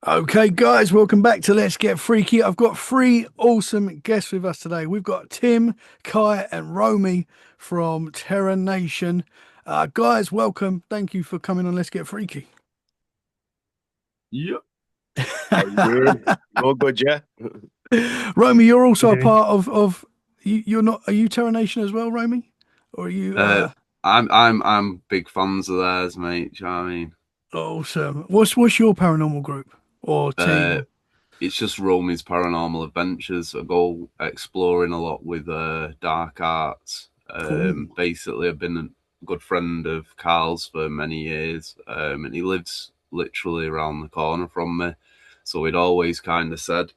Okay, guys, welcome back to Let's Get Freaky. I've got three awesome guests with us today. We've got Tim, Kie, and Romey from Terra Nation. Guys, welcome. Thank you for coming on Let's Get Freaky. Yep. How you doing? You all good, yeah? Romey, you're You also a doing? part of you're not, are you Terra Nation as well, Romey? Or are you Uh, I'm big fans of theirs, mate. Do you know what I mean? awesome? What's your paranormal group or team? Uh, it's just Romey's Paranormal Adventures. I go exploring a lot with dark arts. Cool. Basically, I've been a good friend of Carl's for many years, and he lives literally around the corner from me. So we'd always kind of said,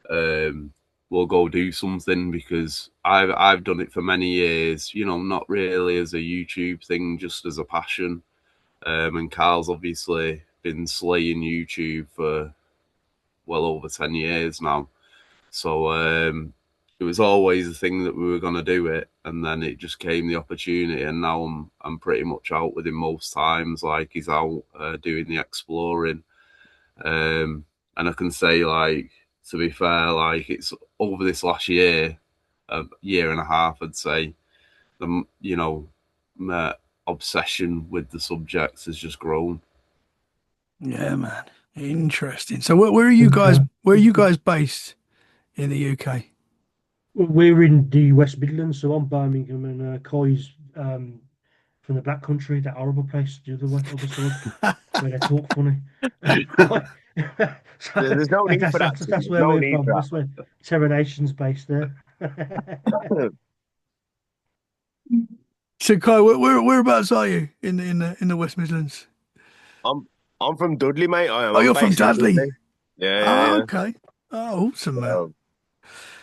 um, we'll go do something because I've done it for many years. You know, not really as a YouTube thing, just as a passion. And Carl's obviously been slaying YouTube for well over 10 years now. So it was always the thing that we were going to do it, and then it just came the opportunity, and now I'm pretty much out with him most times. Like he's out doing the exploring. And I can say, like, to be fair, like it's over this last year, a year and a half, I'd say, my obsession with the subject has just grown. Yeah, man. Interesting. So where are you guys? Okay. Where are you guys based in the UK? We're in the West Midlands, so I'm Birmingham, and Kie's from the Black Country, that horrible place, the other way, other side, where they talk funny. So There's no need that's for that. that's that's There's where no we're need from. for That's where Terra Nation's based there. that. So, Kai, whereabouts are you in the West Midlands? I'm I'm from Dudley, mate. I am. Oh, I'm you're from based in Dudley. Dudley. Yeah, Oh, yeah, okay. Oh, awesome, man. yeah.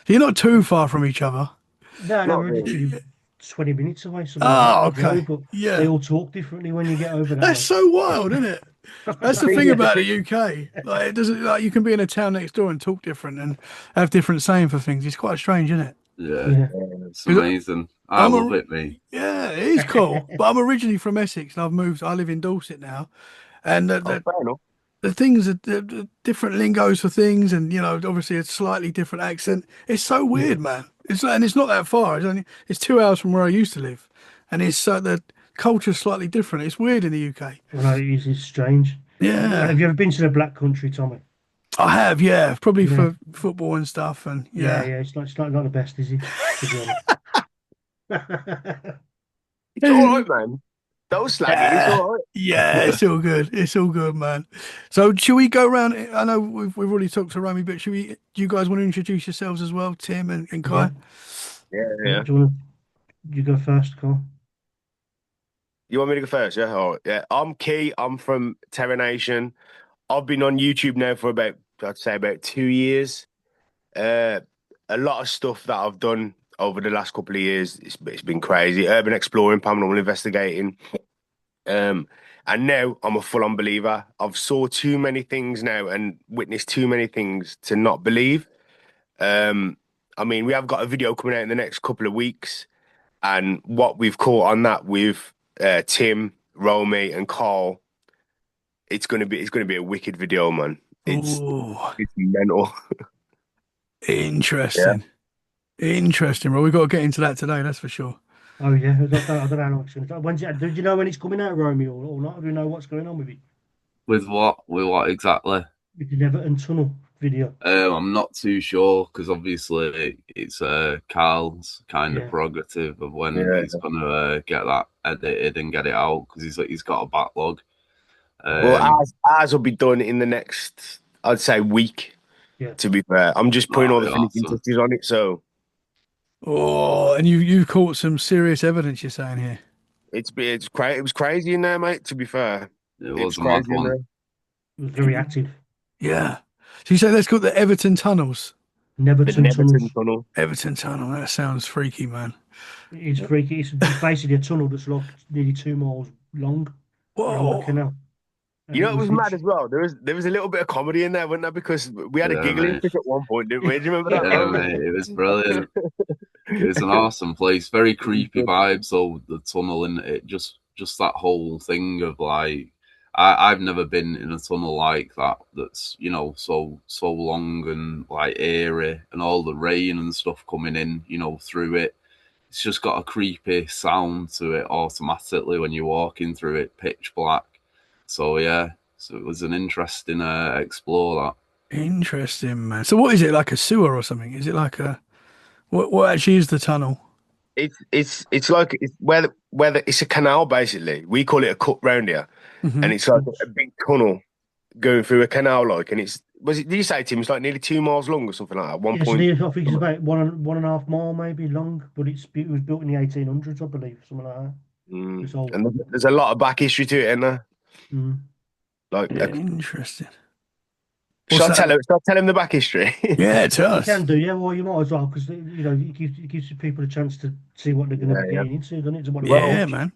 So you're not too far from each other. No, no, Not we're really. literally 20 minutes away, something like that, Oh, to okay. drive, but they Yeah. all talk differently when you get over that That's way. so wild, isn't it? That's The the thing thing is, the about the thing. UK. Like, it doesn't like you can be in a town next door and talk different and have different saying for things. It's quite strange, isn't it? Yeah, Yeah. it's 'Cause amazing. I I'm love a it, mate. yeah, it is cool. But I'm originally from Essex and I've moved. I live in Dorset now, and Oh, fair enough. the things are the different lingos for things, and obviously a slightly different accent. It's so weird, man. It's not that far. It's 2 hours from where I used to live, and it's the culture's slightly different. It's weird in the UK. Well, no, it's strange. Yeah, Have you ever been to the Black Country, Tommy? I have. Yeah, probably Yeah, for football and stuff, and yeah, yeah. yeah. It's not the best, is it? To be honest. It's all right, man. Don't slag it. It's Yeah, all yeah, right. it's all good. It's all good, man. So, should we go around? I know we've already talked to Romy, but should we? Do you guys want to introduce yourselves as well, Tim and Yeah, Kai? Yeah, yeah. yeah. Do you want to, you go first, Cole? You want me to go first? Yeah. Oh, yeah. I'm Key. I'm from Terra Nation. I've been on YouTube now for about, I'd say, about 2 years. Uh, a lot of stuff that I've done over the last couple of years, it's been crazy. Urban exploring, paranormal investigating. Um, and now I'm a full-on believer. I've saw too many things now and witnessed too many things to not believe. Um, I mean, we have got a video coming out in the next couple of weeks, and what we've caught on that with Tim, Romey, and Carl, it's gonna be a wicked video, man. It's Oh, it's mental. Yeah. interesting. Interesting. Well, we've got to get into that today, that's for sure. Oh yeah, I don't know how long it's going to take. Do you know when it's coming out, Romeo, or not? Do you know what's going on with it? With what? With what exactly? With the Everton Tunnel video. I'm not too sure because obviously it's Carl's kind of Yeah. prerogative of when Mm. he's gonna get that edited and get it out because he's got a backlog. Oh, Well, ours will be done in the next, I'd say, week. Yeah. To be fair, I'm just putting oh, all the yeah. finishing Awesome. touches on it, so Oh, and you've caught some serious evidence, you're saying here. it's crazy. It was crazy in there, mate. To be fair, It it was was a mad crazy in one. there. It was very active. Yeah. So you say that's called the Everton Tunnels? The Neverton Neverton Tunnels. Tunnel. Everton Tunnel. That sounds freaky, man. It's freaky. It's basically a tunnel that's like nearly 2 miles long along the Whoa. canal. You And know, it it was was mad as literally, well. There was a little bit of comedy in there, wasn't there? Because we had a Yeah, giggling mate. fit at one point, didn't we? Do you remember that, Yeah, Romy? mate. It was brilliant. It was an awesome place. It Very was creepy good. vibes. So the tunnel and it just that whole thing of like I've never been in a tunnel like that. That's so long and like eerie, and all the rain and stuff coming in, through it. It's just got a creepy sound to it automatically when you're walking through it, pitch black. So yeah, so it was an interesting explore that. Interesting, man. So what is it, like a sewer or something? Is it like a what actually is the tunnel? It's like it's a canal basically. We call it a cut round here, and Hmm. it's like a big tunnel going through a canal, like, and did you say, Tim? It's like nearly 2 miles long or something like that. One Yes, point. I think it's about one and a half mile maybe long, but it was built in the 1800s, I believe, something like that. It's old. And there's a lot of back history to it, isn't there? Mm. Like, Interesting. What's shall I that? tell him? Shall I tell him the back history? Yeah, tell You us. can do, yeah. Well, you might as well because it gives people a chance to see what they're going to Yeah, be yeah. getting into, doesn't it? To what they're going to Well, Yeah, watch. man.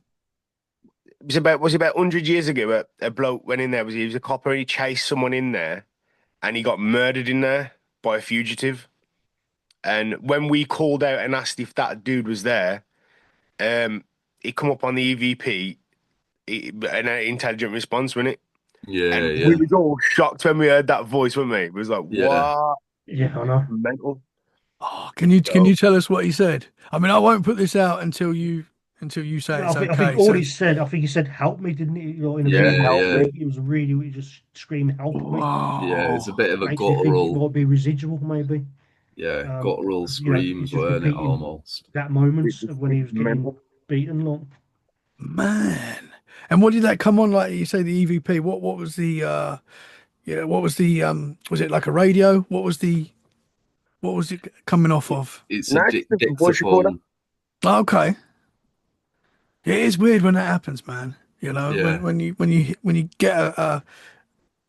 it was about 100 years ago. A bloke went in there. He was a copper. And he chased someone in there, and he got murdered in there by a fugitive. And when we called out and asked if that dude was there, he come up on the EVP, an intelligent response, wasn't it? Yeah, And we yeah, was all shocked when we heard that voice, weren't we? It was like, yeah. what? Yeah, I know. Mental. Oh, can So, you tell us what he said? I mean, I won't put this out until you say Well, it's I think okay. all So, he said, I think he said, "Help me," didn't he? In a yeah, really, Yeah, help yeah, me. it was really, he just screamed, "Help me!" yeah. It's whoa, a bit of a Makes me think it guttural, might be residual, maybe. yeah, guttural 'Cause, it's screams, just weren't it? repeating Almost. that moment It's, of when he it's was getting mental. beaten. Like, man. And what did that come on like? You say the EVP. What was the what was the was it like a radio? What was it coming off of? It's a No, it's just a voice recorder. dictaphone. Okay. It is weird when that happens, man. You know, Yeah, when you get a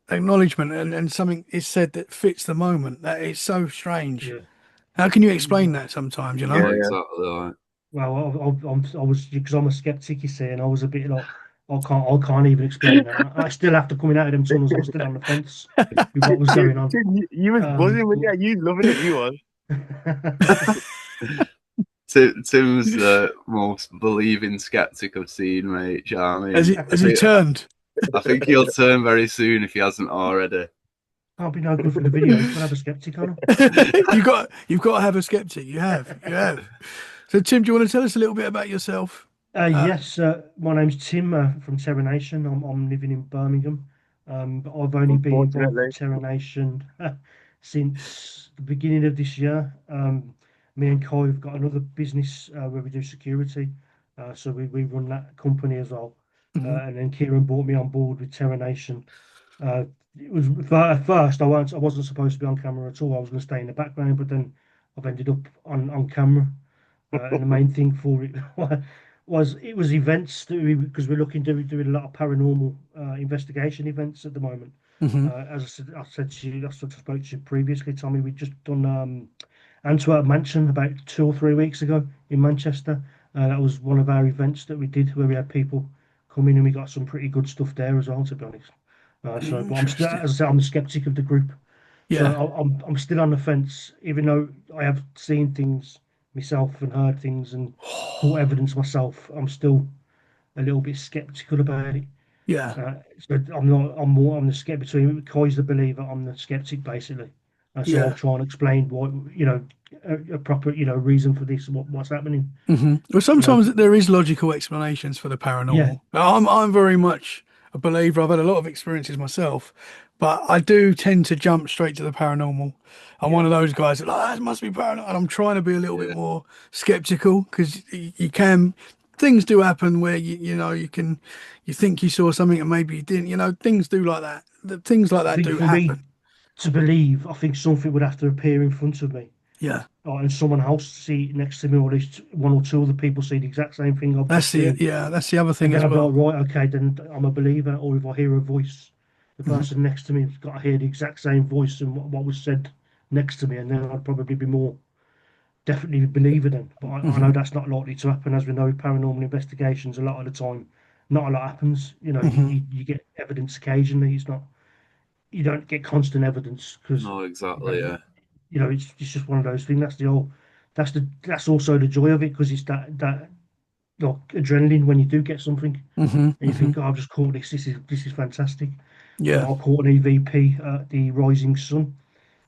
acknowledgement and something is said that fits the moment, that is so strange. yeah. How can you explain that sometimes, you know? not Yeah, yeah. exactly like. Well, I was because I'm a skeptic, you see, and I was a bit like, I can't even explain that. I still, after coming out of them tunnels, I'm still on the fence with what was going on. You was buzzing when you loving it. You was. But Tim's the most believing skeptic I've seen, mate. Do you know what I Has mean? he has he turned? I think he'll turn very soon if he hasn't already. can't be no good for the videos. We'll have a skeptic on. You've got to have a skeptic. You have. So Tim, do you want to tell us a little bit about yourself? Yes, my name's Tim from Terra Nation. I'm living in Birmingham, but I've only been involved Unfortunately. with Terra Nation since the beginning of this year. Me and Kai have got another business where we do security, so we run that company as well. Hmm. And then Kieran brought me on board with Terra Nation. Uh, it was at first I wasn't supposed to be on camera at all. I was going to stay in the background, but then I've ended up on camera. And the main thing for it was it was events that because we're looking doing a lot of paranormal investigation events at the moment. Hmm. As I said to you, I sort of spoke to you previously, Tommy. We just done Antwerp Mansion about 2 or 3 weeks ago in Manchester. That was one of our events that we did where we had people come in and we got some pretty good stuff there as well, to be honest. But I'm still, Interesting. as I said, I'm the skeptic of the group. So Yeah. I'm still on the fence, even though I have seen things myself and heard things and caught evidence myself. I'm still a little bit skeptical about it. Yeah. So I'm not. I'm the skeptic between Kai's the believer. I'm the skeptic basically. So I'll Yeah. try and explain what a proper reason for this. What's happening? Well, You know. sometimes there is logical explanations for the Yeah. paranormal. I'm very much a believer. I've had a lot of experiences myself, but I do tend to jump straight to the paranormal. I'm one Yeah. of those guys that it must be paranormal, and I'm trying to be a little bit Yeah, more skeptical because you can things do happen where you think you saw something and maybe you didn't. Things do like that. Things like I that think do for me happen. to believe, I think something would have to appear in front of me. Yeah, And someone else see it next to me, or at least one or two other people see the exact same thing I've just seen. that's the other And thing then as I'd be well. like, right, okay, then I'm a believer. Or if I hear a voice, the Hmm. person next to me has got to hear the exact same voice and what was said next to me, and then I'd probably be more definitely a believer then. But I know Hmm. that's not likely to happen, as we know with paranormal investigations. A lot of the time, not a lot happens. Hmm. You get evidence occasionally. It's not you don't get constant evidence because no, you know exactly. Yeah, it's just one of those things. That's also the joy of it because it's that like adrenaline when you do get something, Mm-hmm. and you think, "Oh, I've just caught this. This is fantastic." Yeah. I caught an EVP at the Rising Sun,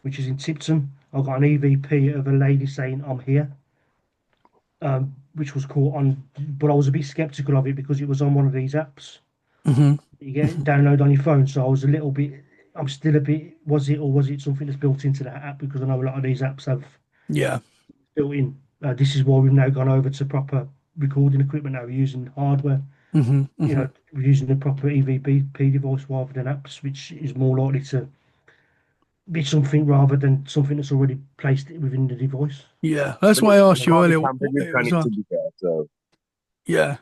which is in Tipton. I got an EVP of a lady saying, "I'm here," which was caught on, but I was a bit skeptical of it because it was on one of these apps Mm-hmm. you get download on your phone. So I was a little bit, I'm still a bit, was it something that's built into that app? Because I know a lot of these apps have Yeah. built in. This is why we've now gone over to proper recording equipment. Now we're using hardware. Mm-hmm. You Mm-hmm. know, we're using the proper EVP device rather than apps, which is more likely to be something rather than something that's already placed within the device. Yeah. That's But why I you asked you can't be earlier tampered what with, it can was it, to on. be fair? So Yeah.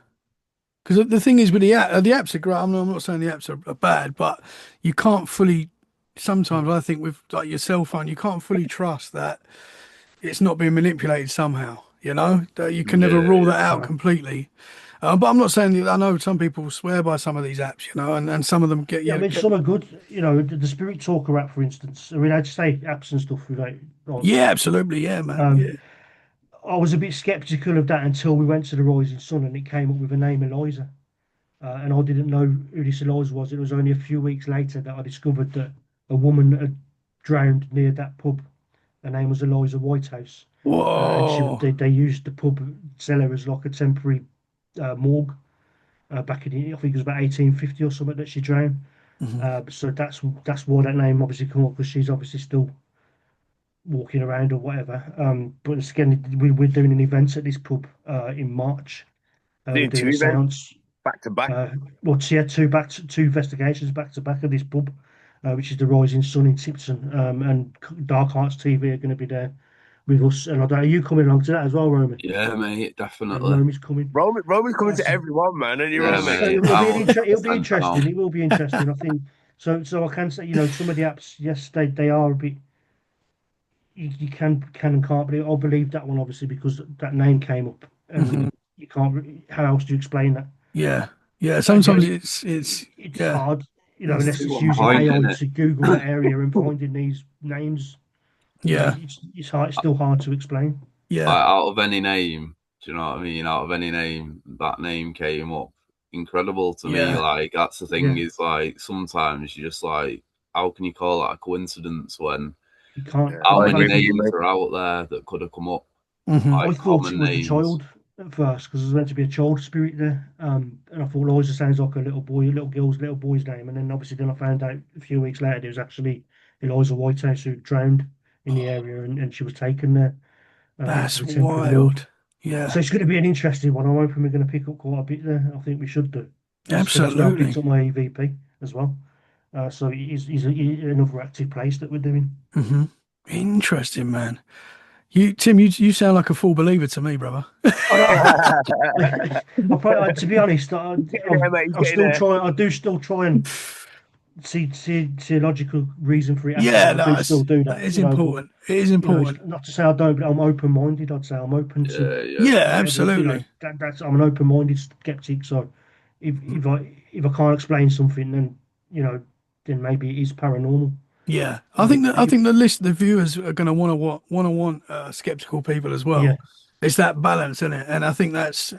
Because the thing is with the apps are great. I'm not saying the apps are bad, but you can't fully. Sometimes I think with like your cell phone, you can't fully trust that it's not being manipulated somehow. You know, that you can never Yeah, rule yeah. that out No. completely. But I'm not saying that. I know some people swear by some of these apps, you know, and some of them get Yeah, I you mean, get. some are good. You know, the Spirit Talker app, for instance. I mean, I'd say apps and stuff. Like, Yeah, absolutely. Yeah, man. um, Yeah. I was a bit skeptical of that until we went to the Rising Sun and it came up with the name Eliza. And I didn't know who this Eliza was. It was only a few weeks later that I discovered that a woman had drowned near that pub. Her name was Eliza Whitehouse. And Whoa. they used the pub cellar as like a temporary morgue back in, I think it was about 1850 or something that she drowned. Mhm. So that's why that name obviously come up because she's obviously still walking around or whatever. But it's again, we're doing an event at this pub in March. We're doing doing two a events seance. back to back. Well, she had two investigations back to back at this pub, which is the Rising Sun in Tipton. And Dark Arts TV are going to be there with us. And I don't, are you coming along to that as well, Romy? Yeah, mate, Yeah, definitely. Romy's coming. Roman's coming to So, everyone, man, and you're Yeah, on so me. mate. it'll be I'm it'll be 100% interesting. down. It will be interesting. I think so. So I can say, some of the apps, yes, they are a bit. You can and can't believe. I'll believe that one obviously because that name came up, Mhm. and you can't. How else do you explain that? Yeah. Yeah. The Sometimes only it's it's yeah. hard, It's, unless Too it's on using point, AI innit? to Google that area and finding these names. yeah. It's hard. It's still hard to explain. Yeah. Like, out of any name, do you know what I mean? Out of any name, that name came up. Incredible to me. Yeah. Like, that's the thing Yeah, is, like, sometimes you just like, how can you call that a coincidence when you can't. Yeah, how I I many agree with think you, names mate. are out there that could have come up? Hmm. I Like, thought it common was the names. child at first because there's meant to be a child spirit there. And I thought Liza sounds like a little boy, a little boy's name. And then obviously then I found out a few weeks later it was actually Eliza Whitehouse who drowned in the area and she was taken there into That's the temporary morgue. wild. Yeah. So it's going to be an interesting one. I'm hoping we're going to pick up quite a bit there. I think we should do. So that's where I Absolutely. picked up my EVP as well. So it's another active place that we're doing. Hmm. Interesting, man. Tim, you sound like a full believer to me, brother. I, to be honest, Getting there, mate. He's I'm getting still there. trying. I do still try and see a logical reason for it happening. Yeah, I no, do still do that that, is but important. It is it's important. not to say I don't, but I'm open-minded. I'd say I'm open to Yeah, yeah. Yeah, whatever. absolutely. That's I'm an open-minded skeptic. So if I can't explain something, then maybe it is paranormal. Yeah, I Uh, think that the viewers are going to want skeptical people as yeah. well. It's that balance, isn't it? And I think that's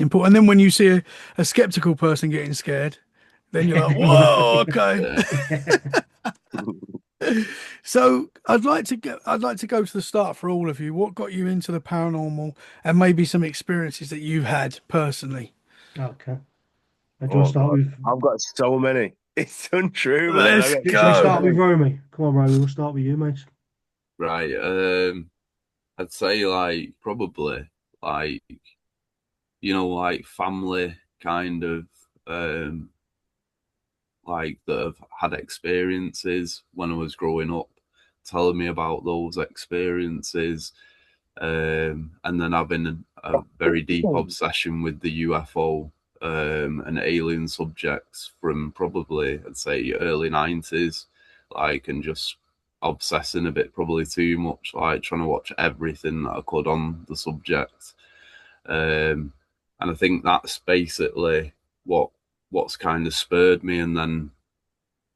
important. And then when you see a skeptical person getting scared, then you're like, whoa, okay. Yeah. So I'd like to go to the start for all of you. What got you into the paranormal, and maybe some experiences that you've had personally? Okay. Do you want to Oh start God, with? I've got so many. It's untrue, man. Let's Should we go. start with Romy? Come on, Romy. We'll start with you, mate. Right. I'd say like probably like like family kind of um like that have had experiences when I was growing up, telling me about those experiences, and then having a very deep obsession with the UFO and alien subjects from probably I'd say early 90s, like, and just obsessing a bit probably too much, like trying to watch everything that I could on the subject. And I think that's basically what's kind of spurred me, and then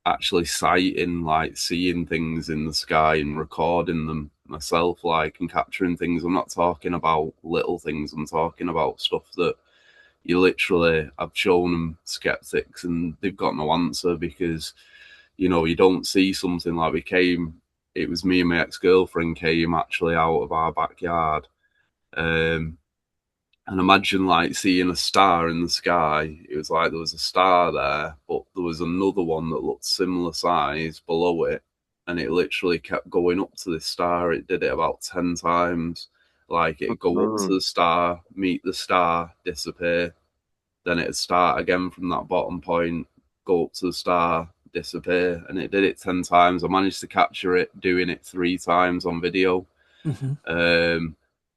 actually sighting, like seeing things in the sky and recording them myself, like, and capturing things. I'm not talking about little things, I'm talking about stuff that you literally, I've shown them skeptics and they've got no answer, because, you know, you don't see something like it was me and my ex-girlfriend came actually out of our backyard. And imagine like seeing a star in the sky. It was like there was a star there, but there was another one that looked similar size below it. And it literally kept going up to this star. It did it about 10 times. Like it'd go up to the star, meet the star, disappear. Then it'd start again from that bottom point, go up to the star, disappear. And it did it 10 times. I managed to capture it doing it 3 times on video.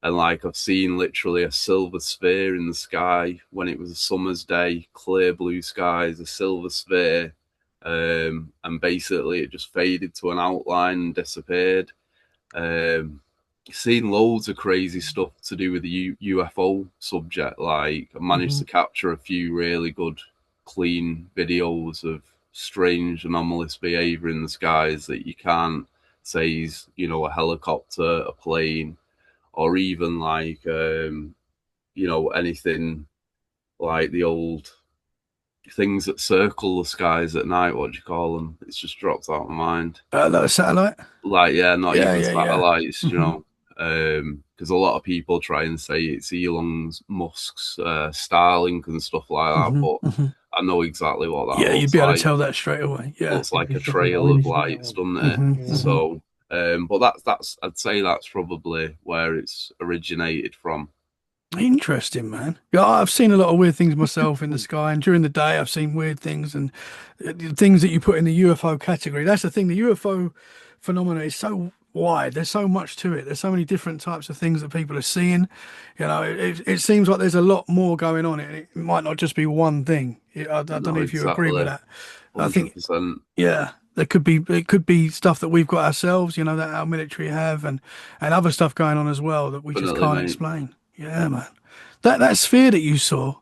And like I've seen literally a silver sphere in the sky when it was a summer's day, clear blue skies, a silver sphere. And basically it just faded to an outline and disappeared. Seen loads of crazy stuff to do with the UFO subject. Like I managed to capture a few really good, clean videos of strange, anomalous behavior in the skies that you can't say is, you know, a helicopter, a plane, or even like, you know, anything like the old things that circle the skies at night. What do you call them? It's just dropped out of my mind. That a satellite? Like, yeah, not even yeah. satellites, you know. Because a lot of people try and say it's Elon Musk's Starlink and stuff like that, but I know exactly what that looks you'd be able like. to tell that straight away. Yeah, looks like a trail of lights, doesn't it? So, but that's I'd say that's probably where it's originated from. Interesting, man. Yeah, I've seen a lot of weird things myself in the sky, and during the day I've seen weird things and things that you put in the UFO category. That's the thing. The UFO phenomenon is so wide. There's so much to it. There's so many different types of things that people are seeing. You know, it seems like there's a lot more going on. It might not just be one thing. I don't know if you agree with that. 100%. I think, yeah, it could be stuff that we've got ourselves, you know, that our military have, and other stuff going on as well that we just can't explain. Yeah, man. That sphere that you saw,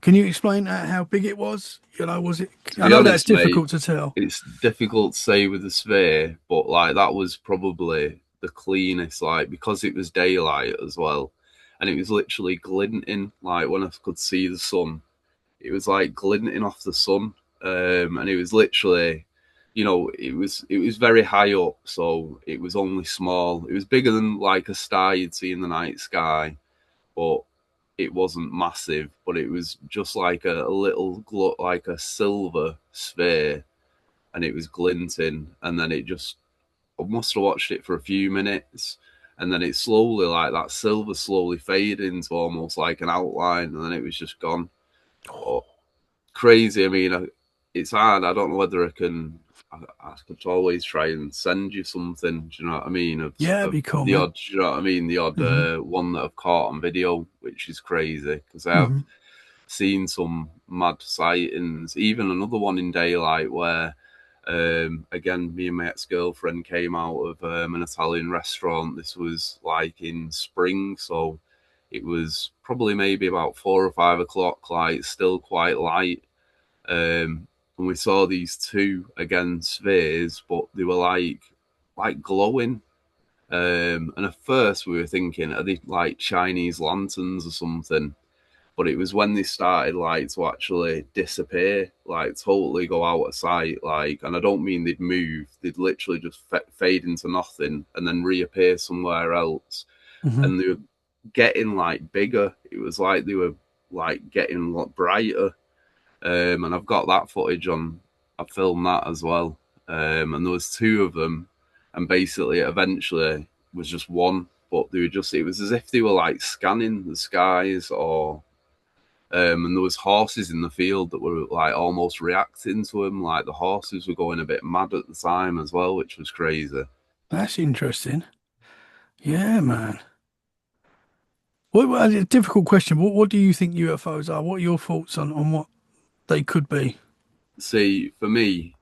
can you explain how big it was? You know, was it? I know that's difficult to tell. It's difficult to say with the sphere, but like that was probably the cleanest, like because it was daylight as well, and it was literally glinting. Like when I could see the sun, it was like glinting off the sun, and it was literally, you know, it was very high up, so it was only small. It was bigger than like a star you'd see in the night sky, but it wasn't massive. But it was just like a little like a silver sphere, and it was glinting. And then it just, I must have watched it for a few minutes, and then it slowly, like that silver slowly faded into almost like an outline, and then it was just gone. Oh, crazy. I mean, it's hard. I don't know whether I could always try and send you something. Do you know what I mean? It'd be cool. The odd, do you know what I mean? The odd one that I've caught on video, which is crazy, because I have seen some mad sightings. Even another one in daylight where, again, me and my ex-girlfriend came out of an Italian restaurant. This was like in spring, so it was probably maybe about 4 or 5 o'clock, like still quite light. And we saw these two, again, spheres, but they were like glowing. And at first we were thinking, are they like Chinese lanterns or something? But it was when they started like to actually disappear, like totally go out of sight. Like, and I don't mean they'd move, they'd literally just fade into nothing and then reappear somewhere else. And they were getting like bigger. It was like they were like getting brighter. And I've got that footage on. I filmed that as well. And there was 2 of them, and basically eventually was just one, but they were just, it was as if they were like scanning the skies, or and there was horses in the field that were like almost reacting to them. Like the horses were going a bit mad at the time as well, which was crazy. That's interesting. Yeah, man. Well, a difficult question. What do you think UFOs are? What are your thoughts on what they could be? See, for me,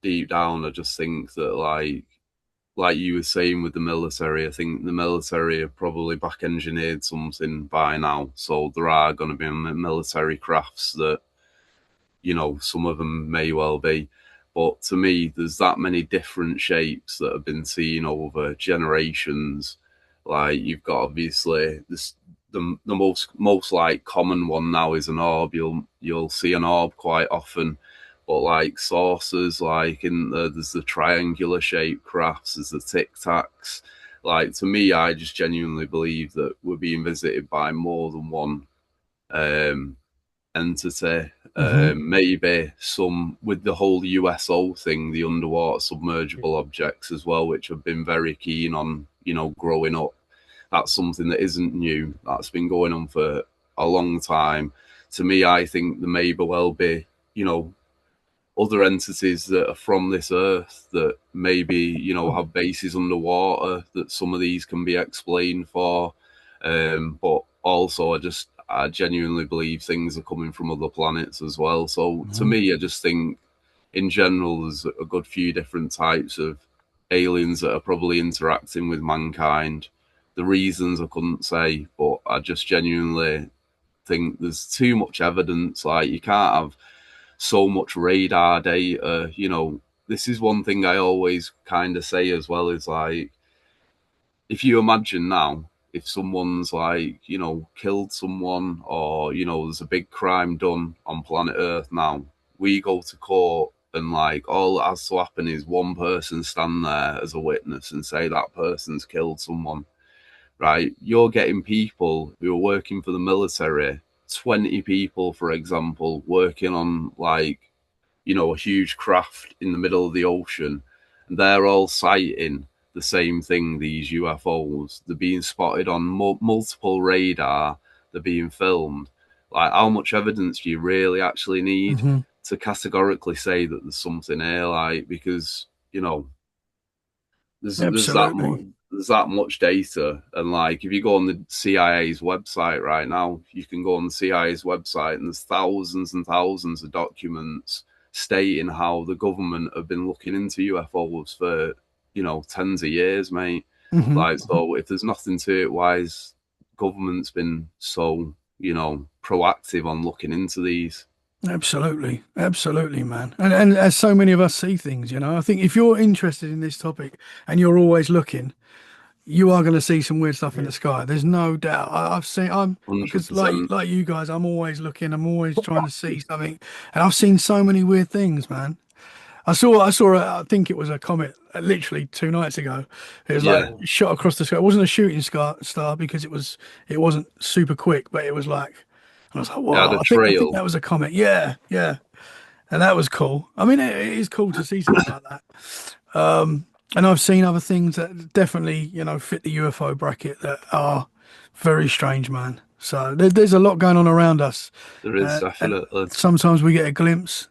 deep down, I just think that like you were saying with the military, I think the military have probably back engineered something by now. So there are going to be military crafts that, you know, some of them may well be. But to me, there's that many different shapes that have been seen over generations. Like you've got obviously this the most like common one now is an orb. You'll see an orb quite often, but like saucers, like there's the triangular shaped crafts, there's the tic tacs. Like, to me, I just genuinely believe that we're being visited by more than one entity. Maybe some with the whole USO thing, the underwater submergible objects as well, which I've been very keen on, growing up. That's something that isn't new. That's been going on for a long time. To me, I think there may well be, other entities that are from this earth that maybe, have bases underwater, that some of these can be explained for. But also I genuinely believe things are coming from other planets as well. So to me, I just think in general, there's a good few different types of aliens that are probably interacting with mankind. The reasons I couldn't say, but I just genuinely think there's too much evidence. Like, you can't have so much radar data. This is one thing I always kind of say as well, is like, if you imagine now, if someone's like, killed someone, or, there's a big crime done on planet Earth now, we go to court and like all that has to happen is one person stand there as a witness and say that person's killed someone, right? You're getting people who are working for the military, 20 people, for example, working on like, a huge craft in the middle of the ocean, and they're all citing the same thing, these UFOs. They're being spotted on multiple radar, they're being filmed. Like, how much evidence do you really actually need to categorically say that there's something here? Like, because, there's that much data. And like, if you go on the CIA's website right now, you can go on the CIA's website and there's thousands and thousands of documents stating how the government have been looking into UFOs for, tens of years, mate. Like, so if there's nothing to it, why has government's been so, proactive on looking into these? Absolutely, man. And as so many of us see things, I think if you're interested in this topic and you're always looking, you are going to see some weird stuff in the sky. There's no doubt. I'm 100%. Because like you guys, I'm always looking. I'm always trying to see something, and I've seen so many weird things, man. I saw. I think it was a comet, literally 2 nights ago. It was like shot across the sky. It wasn't a shooting star because it wasn't super quick, but it was like, and I was like, wow. I think that was a comet. Yeah, and that was cool. I mean, it is cool to see something like that. And I've seen other things that definitely, fit the UFO bracket that are very strange, man. So there's a lot going on around us. There is definitely. Sometimes we get a glimpse.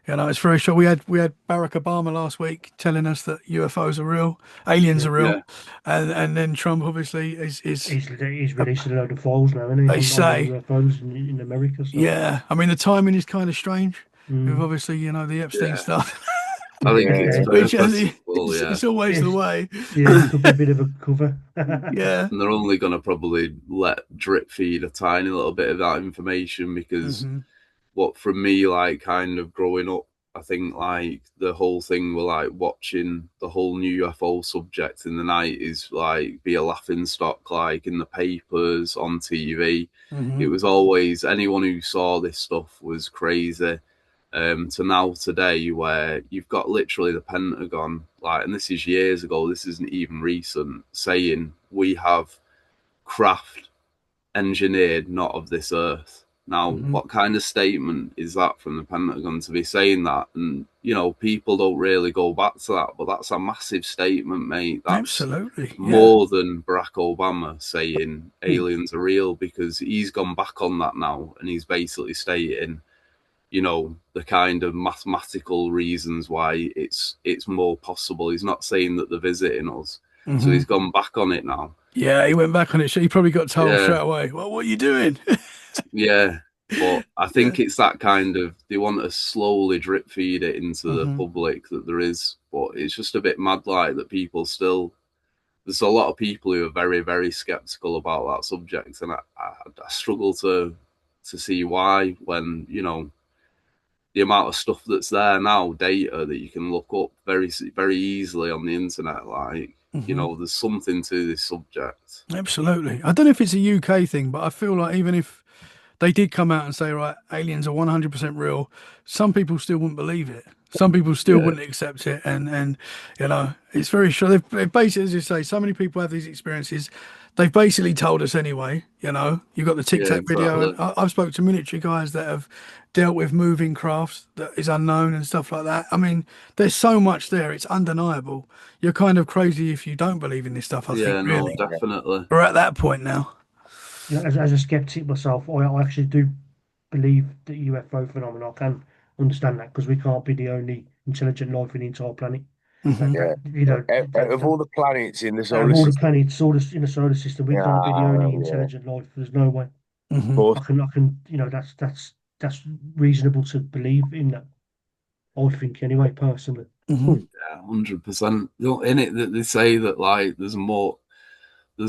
It's very short. We had Barack Obama last week telling us that UFOs are real, aliens are real, and then Trump obviously is he's released a load of files now, isn't he? They say UFOs in America. So. Yeah, I mean the timing is kind of strange with obviously the Epstein stuff. I think it's it's always the way. Yeah, it could be a bit of a cover. Yeah. And they're only going to probably let drip feed a tiny little bit of that information because what from me, like kind of growing up, I think like the whole thing with like watching the whole new UFO subject in the night is like be a laughing stock, like in the papers, on TV. It was always anyone who saw this stuff was crazy. To now today where you've got literally the Pentagon, like, and this is years ago, this isn't even recent, saying we have craft engineered not of this earth. Now, what kind of statement is that from the Pentagon to be saying that? And, people don't really go back to that, but that's a massive statement, mate. That's absolutely more than Barack Obama saying aliens are real, because he's gone back on that now and he's basically stating, the kind of mathematical reasons why it's more possible. He's not saying that they're visiting us. So he's gone back on it now. Yeah, he went back on it. So he probably got told straight away, well, what are you doing? Yeah, but I think it's that kind of, they want to slowly drip feed it into the public that there is, but it's just a bit mad like that people still, there's a lot of people who are very, very skeptical about that subject, and I struggle to see why when, the amount of stuff that's there now, data that you can look up very, very easily on the internet, like You know, there's something to this subject. Absolutely. I don't know if it's a UK thing, but I feel like even if they did come out and say, right, aliens are 100% real, some people still wouldn't believe it. Some people still Yeah. wouldn't accept it. And you know, it's very sure. They've basically, as you say, so many people have these experiences. They've basically told us anyway, you know, you got the Tic Yeah, Tac video. And exactly. I've spoken to military guys that have dealt with moving crafts that is unknown and stuff like that. I mean, there's so much there. It's undeniable. You're kind of crazy if you don't believe in this stuff, I think, Yeah, no, really. definitely. We're at that point now. You know, as a skeptic myself, I actually do believe the UFO phenomenon. I can understand that because we can't be the only intelligent life in the entire planet. Hmm. Yeah. You know, Out of all the planets in the out of solar all the system, planets, all this in the solar system, we can't be the only yeah, intelligent life. There's no way. Hmm. of I can, you know, that's reasonable to believe in that. I think anyway, personally. Hmm. Yeah, 100%. In it that they say that like there's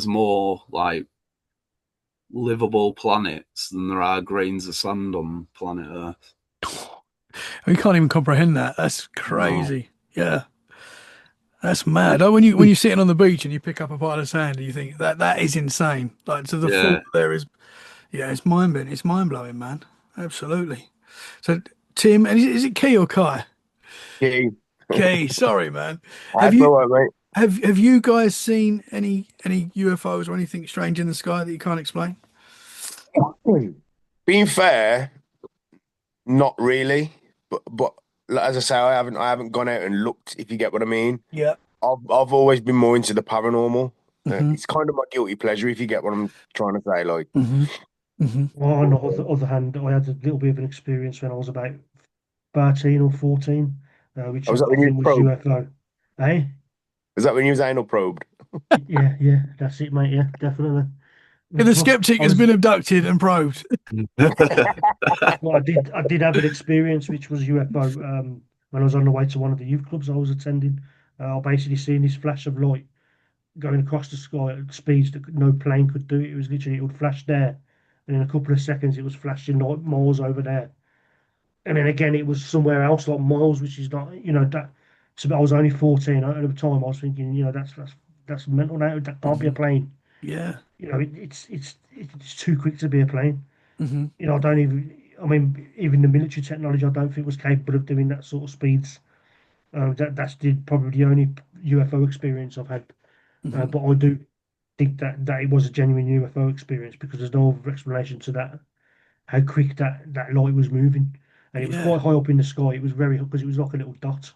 more like livable planets than there are grains of sand on planet Earth. We can't even comprehend that. That's No. crazy. Yeah, that's mad. Oh, when you're sitting on the beach and you pick up a pile of sand and you think that is insane. Like to the Yeah. thought there is, yeah, it's mind blowing. It's mind blowing, man. Absolutely. So Tim, and is it Key or Kai? key. Key. Sorry, man. Have That's you all right, have you guys seen any UFOs or anything strange in the sky that you can't explain? mate. Being fair, not really. But like, as I say, I haven't gone out and looked, if you get what I mean. Yeah. I've always been more into the paranormal. Hmm. It's kind of my guilty pleasure, if you get what I'm trying to say. Like, Hmm. Hmm. Well, on the other hand, I had a little bit of an experience when I was about 13 or 14, which was that I when you was think was probed? UFO. Eh? Was that when you was anal probed? Yeah, yeah, that's it, mate. Yeah, definitely. The Well, skeptic I has was, been abducted and probed. well, I did have an experience which was UFO. When I was on the way to one of the youth clubs I was attending, I basically seen this flash of light going across the sky at speeds that no plane could do. It was literally, it would flash there, and in a couple of seconds, it was flashing like miles over there, and then again, it was somewhere else like miles, which is not, you know, that. So I was only 14 at the time. I was thinking, you know, that's mental now. That can't be a Hmm. plane. Yeah. You know, it's too quick to be a plane. Hmm. You know, I don't even. I mean, even the military technology, I don't think was capable of doing that sort of speeds. That's probably the only UFO experience I've had. Hmm. But I do think that it was a genuine UFO experience because there's no other explanation to that. How quick that light was moving, and it was Yeah. quite high up in the sky. It was very because it was like a little dot,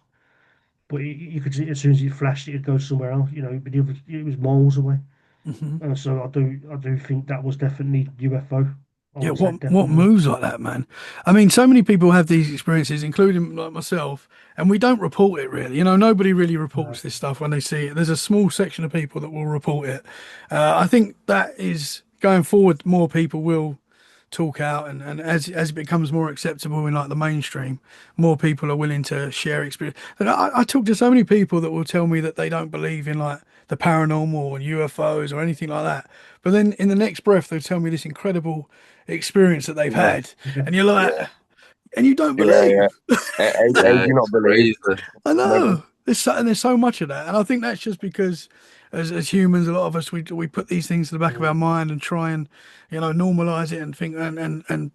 but you could see as soon as it flashed, it'd go somewhere else. You know, but it was miles away. Hmm. So I do think that was definitely UFO. I Yeah, would say what definitely. moves like that, man? I mean, so many people have these experiences, including like myself, and we don't report it really. You know, nobody really reports No. this stuff when they see it. There's a small section of people that will report it. I think that is going forward, more people will talk out, and as it becomes more acceptable in like the mainstream, more people are willing to share experience. And I talk to so many people that will tell me that they don't believe in like the paranormal or UFOs or anything like that. But then in the next breath, they'll tell me this incredible experience that they've Yeah, had, Yeah. and you're like, yeah, and you don't yeah, believe. yeah. How do Yeah, you not it's believe? crazy. I Never. know there's so much of that, and I think that's just because as humans, a lot of us we put these things to the back of our Mm. mind and try and normalize it and think and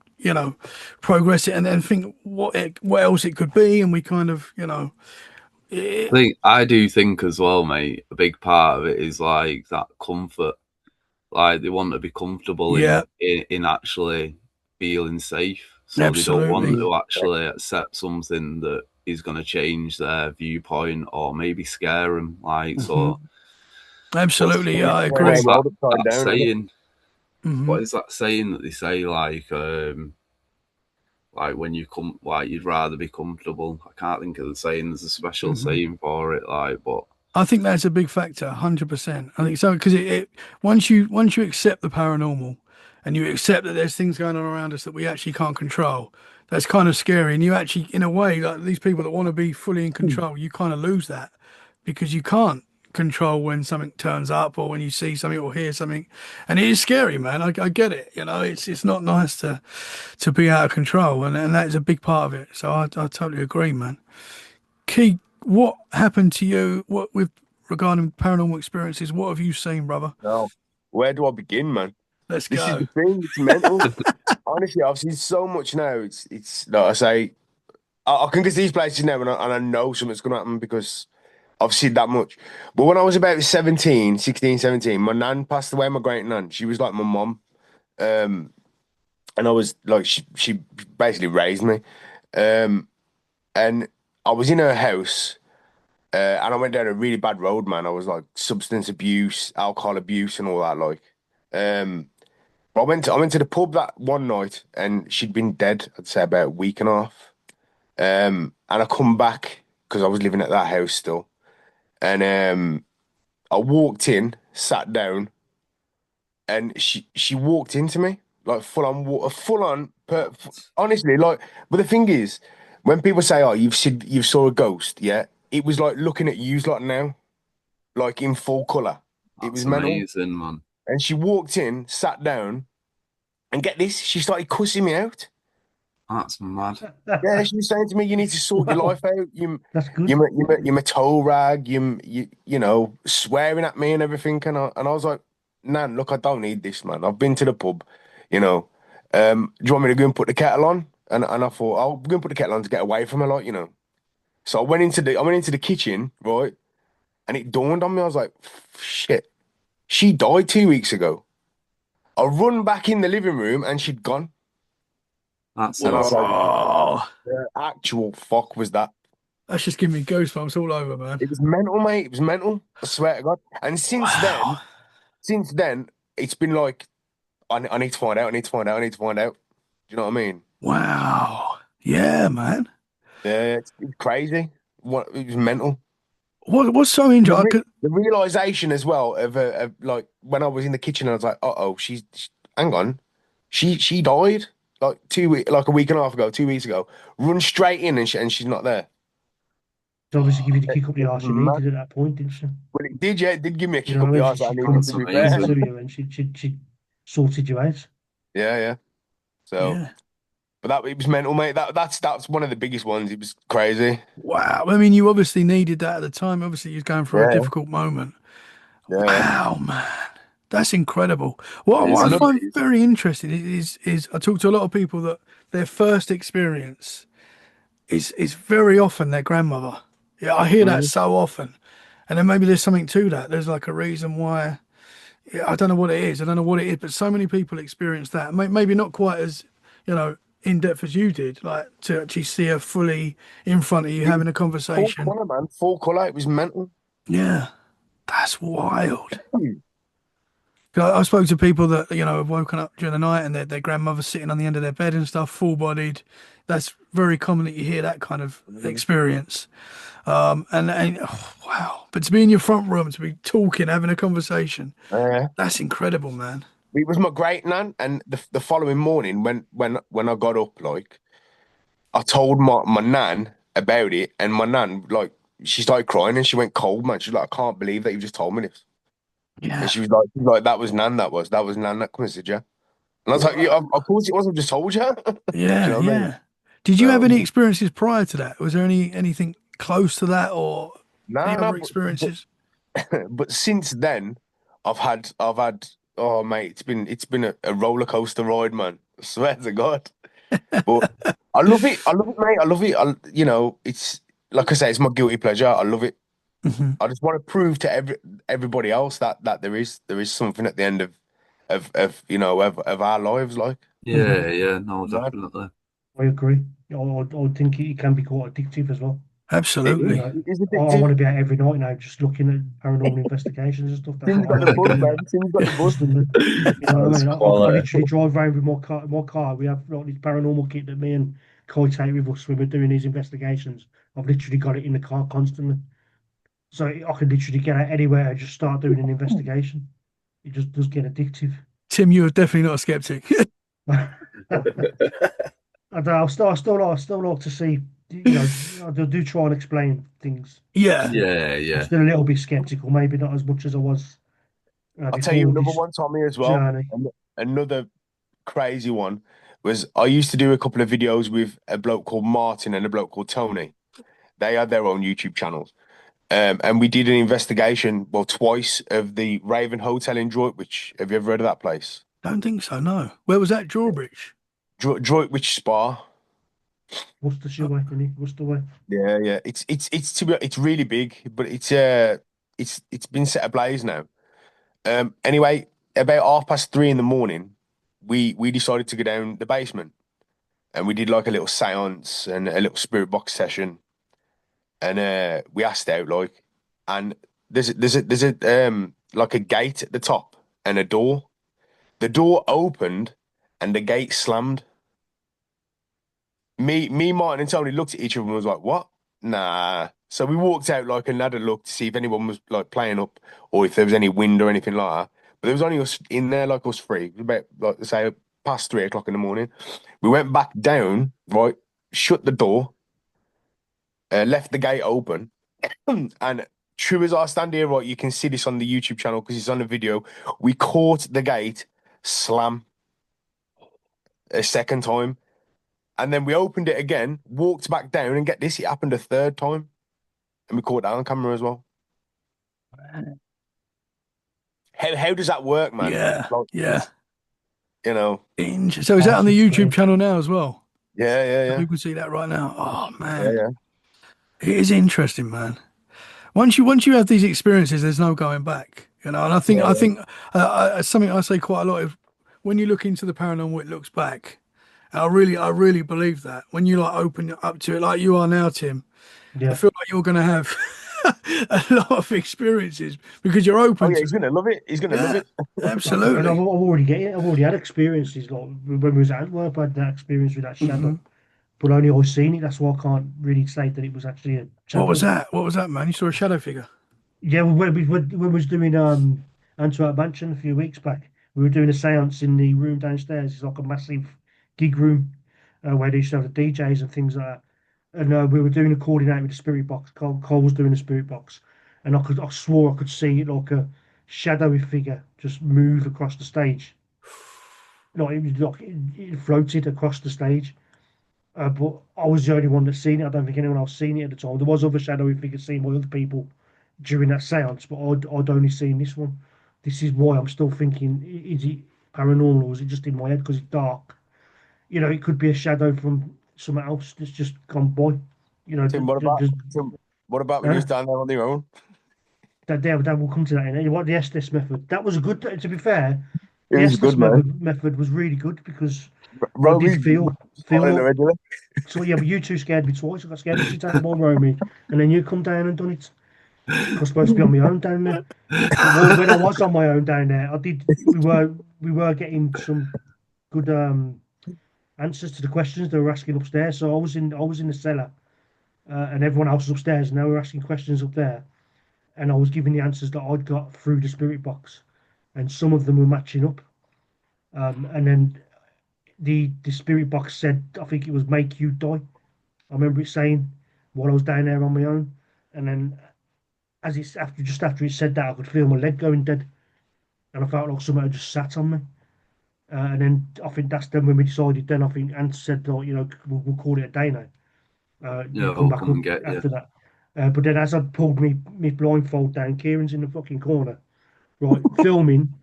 progress it and then think what else it could be, and we kind of it, I do think as well, mate. A big part of it is like that comfort. Like they want to be comfortable yeah, in actually feeling safe, so they don't want absolutely, to actually accept something that is going to change their viewpoint or maybe scare them. Like hmm so, what's absolutely, yeah, I Turn our agree. world upside that down, isn't it? saying? Hmm. What is that saying that they say? Like when you come, like you'd rather be comfortable. I can't think of the saying. There's a special Hmm. saying for it. Like, but I think that's a big factor, 100%. I think so because it once you accept the paranormal, and you accept that there's things going on around us that we actually can't control, that's kind of scary. And you actually, in a way, like these people that want to be fully in Mm. control, you kind of lose that because you can't control when something turns up or when you see something or hear something, and it is scary, man. I get it. It's not nice to be out of control, and that is a big part of it. So I totally agree, man. Key, what happened to you? What with regarding paranormal experiences. What have you seen, brother? No. Where do I begin, man? Let's This is go. the thing. It's mental. Honestly, I've seen so much now. It's like I say, I can get to these places now, and I know something's going to happen because I've seen that much. But when I was about 17, 16, 17, my nan passed away, my great nan. She was like my mom. And I was like, she basically raised me. Um, and I was in her house, and I went down a really bad road, man. I was like substance abuse, alcohol abuse, and all that. Like, um, I went to the pub that one night, and she'd been dead. I'd say about a week and a half. And I come back because I was living at that house still, and I walked in, sat down, and she walked into me like full on, honestly, like. But the thing is, when people say, "Oh, you saw a ghost," yeah, it was like looking at you like now, like in full color. It was That's mental. amazing, man. And she walked in, sat down, and get this, she started cussing me out. That's mad. Yeah, she was saying to me, "You need to sort your Wow. life out. That's good. You're a toe rag. You know, swearing at me and everything." And I was like, "Nan, look, I don't need this, man. I've been to the pub, you know. Do you want me to go and put the kettle on?" And I thought, I'll go and put the kettle on to get away from her, like, you know. So I went into the kitchen, right, and it dawned on me. I was like, "Shit, she died 2 weeks ago." I run back in the living room and she'd gone. That's And I was like, Oh, "The actual fuck was that?" that's just giving me goosebumps all over, man. It was mental, mate. It was mental. I swear to God. And Wow. since then, it's been like, I need to find out. I need to find out. I need to find out. Do you know what I mean? Wow. Yeah, man. Yeah, it's crazy. It was mental. What's so The, interesting? the realization as well of like when I was in the kitchen, I was like, oh, hang on, she died like like a week and a half ago, 2 weeks ago. Run straight in and she's not there. So obviously give you the kick up the It was arse you mad. needed at that point, didn't she? Well, it did, yeah. It did give me a You kick know up what the I mean? arse. I She needed come That's to be come fair. amazing. to you and she sorted you out. Yeah, yeah. So, Yeah. but it was mental, mate. That's one of the biggest ones. It was crazy. Wow. I mean, you obviously needed that at the time. Obviously, you're going through a Yeah, difficult moment. yeah, yeah. Wow, man. That's incredible. It What is I Another, find amazing. very interesting is I talk to a lot of people that their first experience is very often their grandmother. Yeah, I hear that Mhm. so often. And then maybe there's something to that. There's like a reason why. Yeah, I don't know what it is. I don't know what it is, but so many people experience that. Maybe not quite as, in depth as you did, like to actually see her fully in front of you It was having a full conversation. colour, man. Full colour. It was mental. Yeah, that's wild. 'Cause I spoke to people that, have woken up during the night and their grandmother's sitting on the end of their bed and stuff, full-bodied. That's very common that you hear that kind of Mhm. experience. And oh, wow. But to be in your front room, to be talking, having a conversation, Yeah. that's incredible, man. It was my great nan, and the following morning when I got up, like I told my nan about it, and my nan like she started crying and she went cold, man. She's like, "I can't believe that you just told me this." And Yeah. she was like, "That was nan. That was nan that messaged you." And I was like, "Yeah, of course it was. I've just told you." Do you Yeah, know what I mean? yeah. Did you have So any experiences prior to that? Was there anything close to that or any no, no, other but experiences? but since then, I've had oh mate, it's been a roller coaster ride, man. I swear to God. But I love it. I love it, mate. I love it. It's like I say, it's my guilty pleasure. I love it. Mhm. I just want to prove to everybody else that there is something at the end of our lives, like Mhm. Yeah, yeah, no, mad. definitely. I agree. I would think it can be quite addictive as well. It is. You Absolutely. know, It is I addictive. want to be out every night now, just looking at paranormal investigations and stuff. That's Tim's what I got the want to be buzz, doing man. Tim's got the buzz. constantly. You know what I That's mean? I quality. literally drive around with my car. We have like this paranormal kit that me and Kai take with us when we're doing these investigations. I've literally got it in the car constantly, so I can literally get out anywhere and just start doing an investigation. It just does get addictive. Tim, you're definitely not a skeptic. I still like to see, I do try and explain things. Yeah. Yeah, I'm yeah. still a little bit skeptical, maybe not as much as I was I'll tell you before another this one, Tommy, as well. journey. Another crazy one was I used to do a couple of videos with a bloke called Martin and a bloke called Tony. They had their own YouTube channels. And we did an investigation, well, twice of the Raven Hotel in Droitwich. Have you ever heard of that place? Don't think so. No. Where was that? Drawbridge. Droitwich Spa. Worcestershire Uh, way, didn't he? Worcester way. Yeah, yeah. It's really big, but it's been set ablaze now. Anyway, about 3:30 in the morning, we decided to go down the basement, and we did like a little séance and a little spirit box session, and we asked out like, and there's a like a gate at the top and a door. The door opened, and the gate slammed. Martin, and Tony looked at each other and was like, "What? Nah." So we walked out like and had a look to see if anyone was like playing up or if there was any wind or anything like that. But there was only us in there, like us three. It was about like say past 3 o'clock in the morning. We went back down, right, shut the door, left the gate open, and true as I stand here, right, you can see this on the YouTube channel because it's on the video. We caught the gate slam a second time. And then we opened it again, walked back down, and get this, it happened a third time. And we caught that on camera as well. How does that work, man? Yeah. Like, Yeah. you know, So is that on the YouTube Strange. channel now as well? yeah. So people see that right now. Oh Yeah, man, yeah. it is interesting, man. Once you have these experiences, there's no going back. And something I say quite a lot is when you look into the paranormal, it looks back. And I really believe that when you like open up to it, like you are now, Tim, I Yeah. feel like you're going to have a lot of experiences because you're Oh, open yeah, to he's it. going to love it. He's going to love Yeah, it. And I've absolutely. already getting it. I've already had experiences. Like when we was at Antwerp, I had that experience with that hmm shadow, but only I seen it. That's why I can't really say that it was actually a What was shadow. that? What was that, man? You saw a shadow figure? Yeah, when we was doing Antwerp Mansion a few weeks back, we were doing a séance in the room downstairs. It's like a massive gig room where they used to have the DJs and things like that. And we were doing a coordinate with the spirit box. Cole was doing the spirit box, and I swore I could see it like a shadowy figure just move across the stage. Like it was like it floated across the stage. But I was the only one that's seen it. I don't think anyone else seen it at the time. There was other shadowy figures seen by other people during that seance, but I'd only seen this one. This is why I'm still thinking: is it paranormal, or is it just in my head because it's dark? You know, it could be a shadow from something else that's just gone by. You know, Tim, what about when you uh, stand there on your own? that will come to that. You know what, the Estes method? That was a good. To be fair, It the was Estes good, man. method was really good because I did Romey, feel smiling like. regular. So yeah, but you two scared me twice. I got scared of shit out of my Romey, and then you come down and done it. I was supposed to be on my own down there. But when I was on my own down there, I did. We were getting some good answers to the questions they were asking upstairs. So I was in the cellar, and everyone else was upstairs, and they were asking questions up there, and I was giving the answers that I'd got through the spirit box, and some of them were matching up. And then the spirit box said, I think it was "make you die." I remember it saying while I was down there on my own, and then just after it said that, I could feel my leg going dead, and I felt like something had just sat on me. And then I think that's then when we decided. Then I think Ant said, "Oh, we'll call it a day now. Yeah, You come I'll back come up and get you. after that." But then as I pulled me blindfold down, Kieran's in the fucking corner, right, filming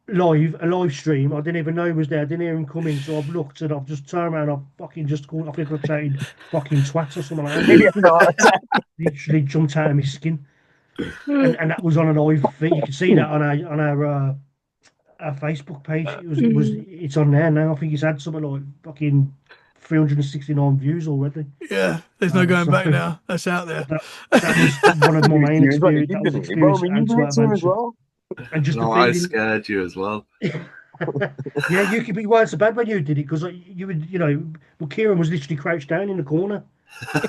a live stream. I didn't even know he was there. I didn't hear him come in, so I've looked and I've just turned around. I've fucking just called. I think I've shouted "fucking twat" or something like that. Yeah, no, Literally jumped out of my skin, and that was on an live feed. You can see that on our Facebook page. It's on there now. I think it's had something like fucking 369 views already. Yeah, there's no going So back now. That's out there. that that was one of my main you was what you experience. did, That was didn't you? experience Romey, at you did it Antwerp to him as Mansion, well. and just the No, I feeling. scared you as well. Yeah, you weren't so bad when you did it because you would, well, Kieran was literally crouched down in the corner,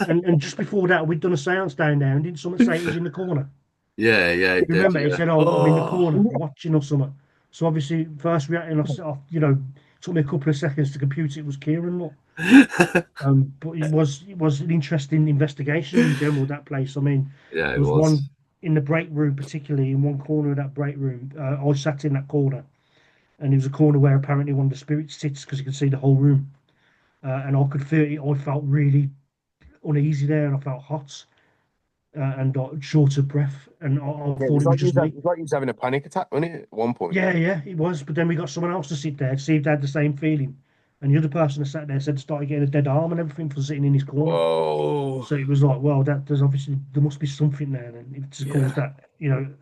and just before that, we'd done a séance down there, and didn't someone say he was in the corner? Yeah, it did. Remember, he Yeah. said, "Oh, I'm in the Oh, corner watching or something." So obviously, first reacting, took me a couple of seconds to compute it was Kieran. Look. But it was an interesting investigation in general. That place. I mean, Yeah, there it was was. one in the break room, particularly in one corner of that break room. I sat in that corner, and it was a corner where apparently one of the spirits sits because you can see the whole room. And I could feel it. I felt really uneasy there, and I felt hot. and short of breath, and I Yeah, thought it was just me. it was like he was having a panic attack, wasn't it, at one point? Yeah, yeah, it was. But then we got someone else to sit there to see if they had the same feeling. And the other person that sat there said started getting a dead arm and everything for sitting in his corner. Whoa. So it was like, well, there's obviously there must be something there, and it's caused Yeah. that.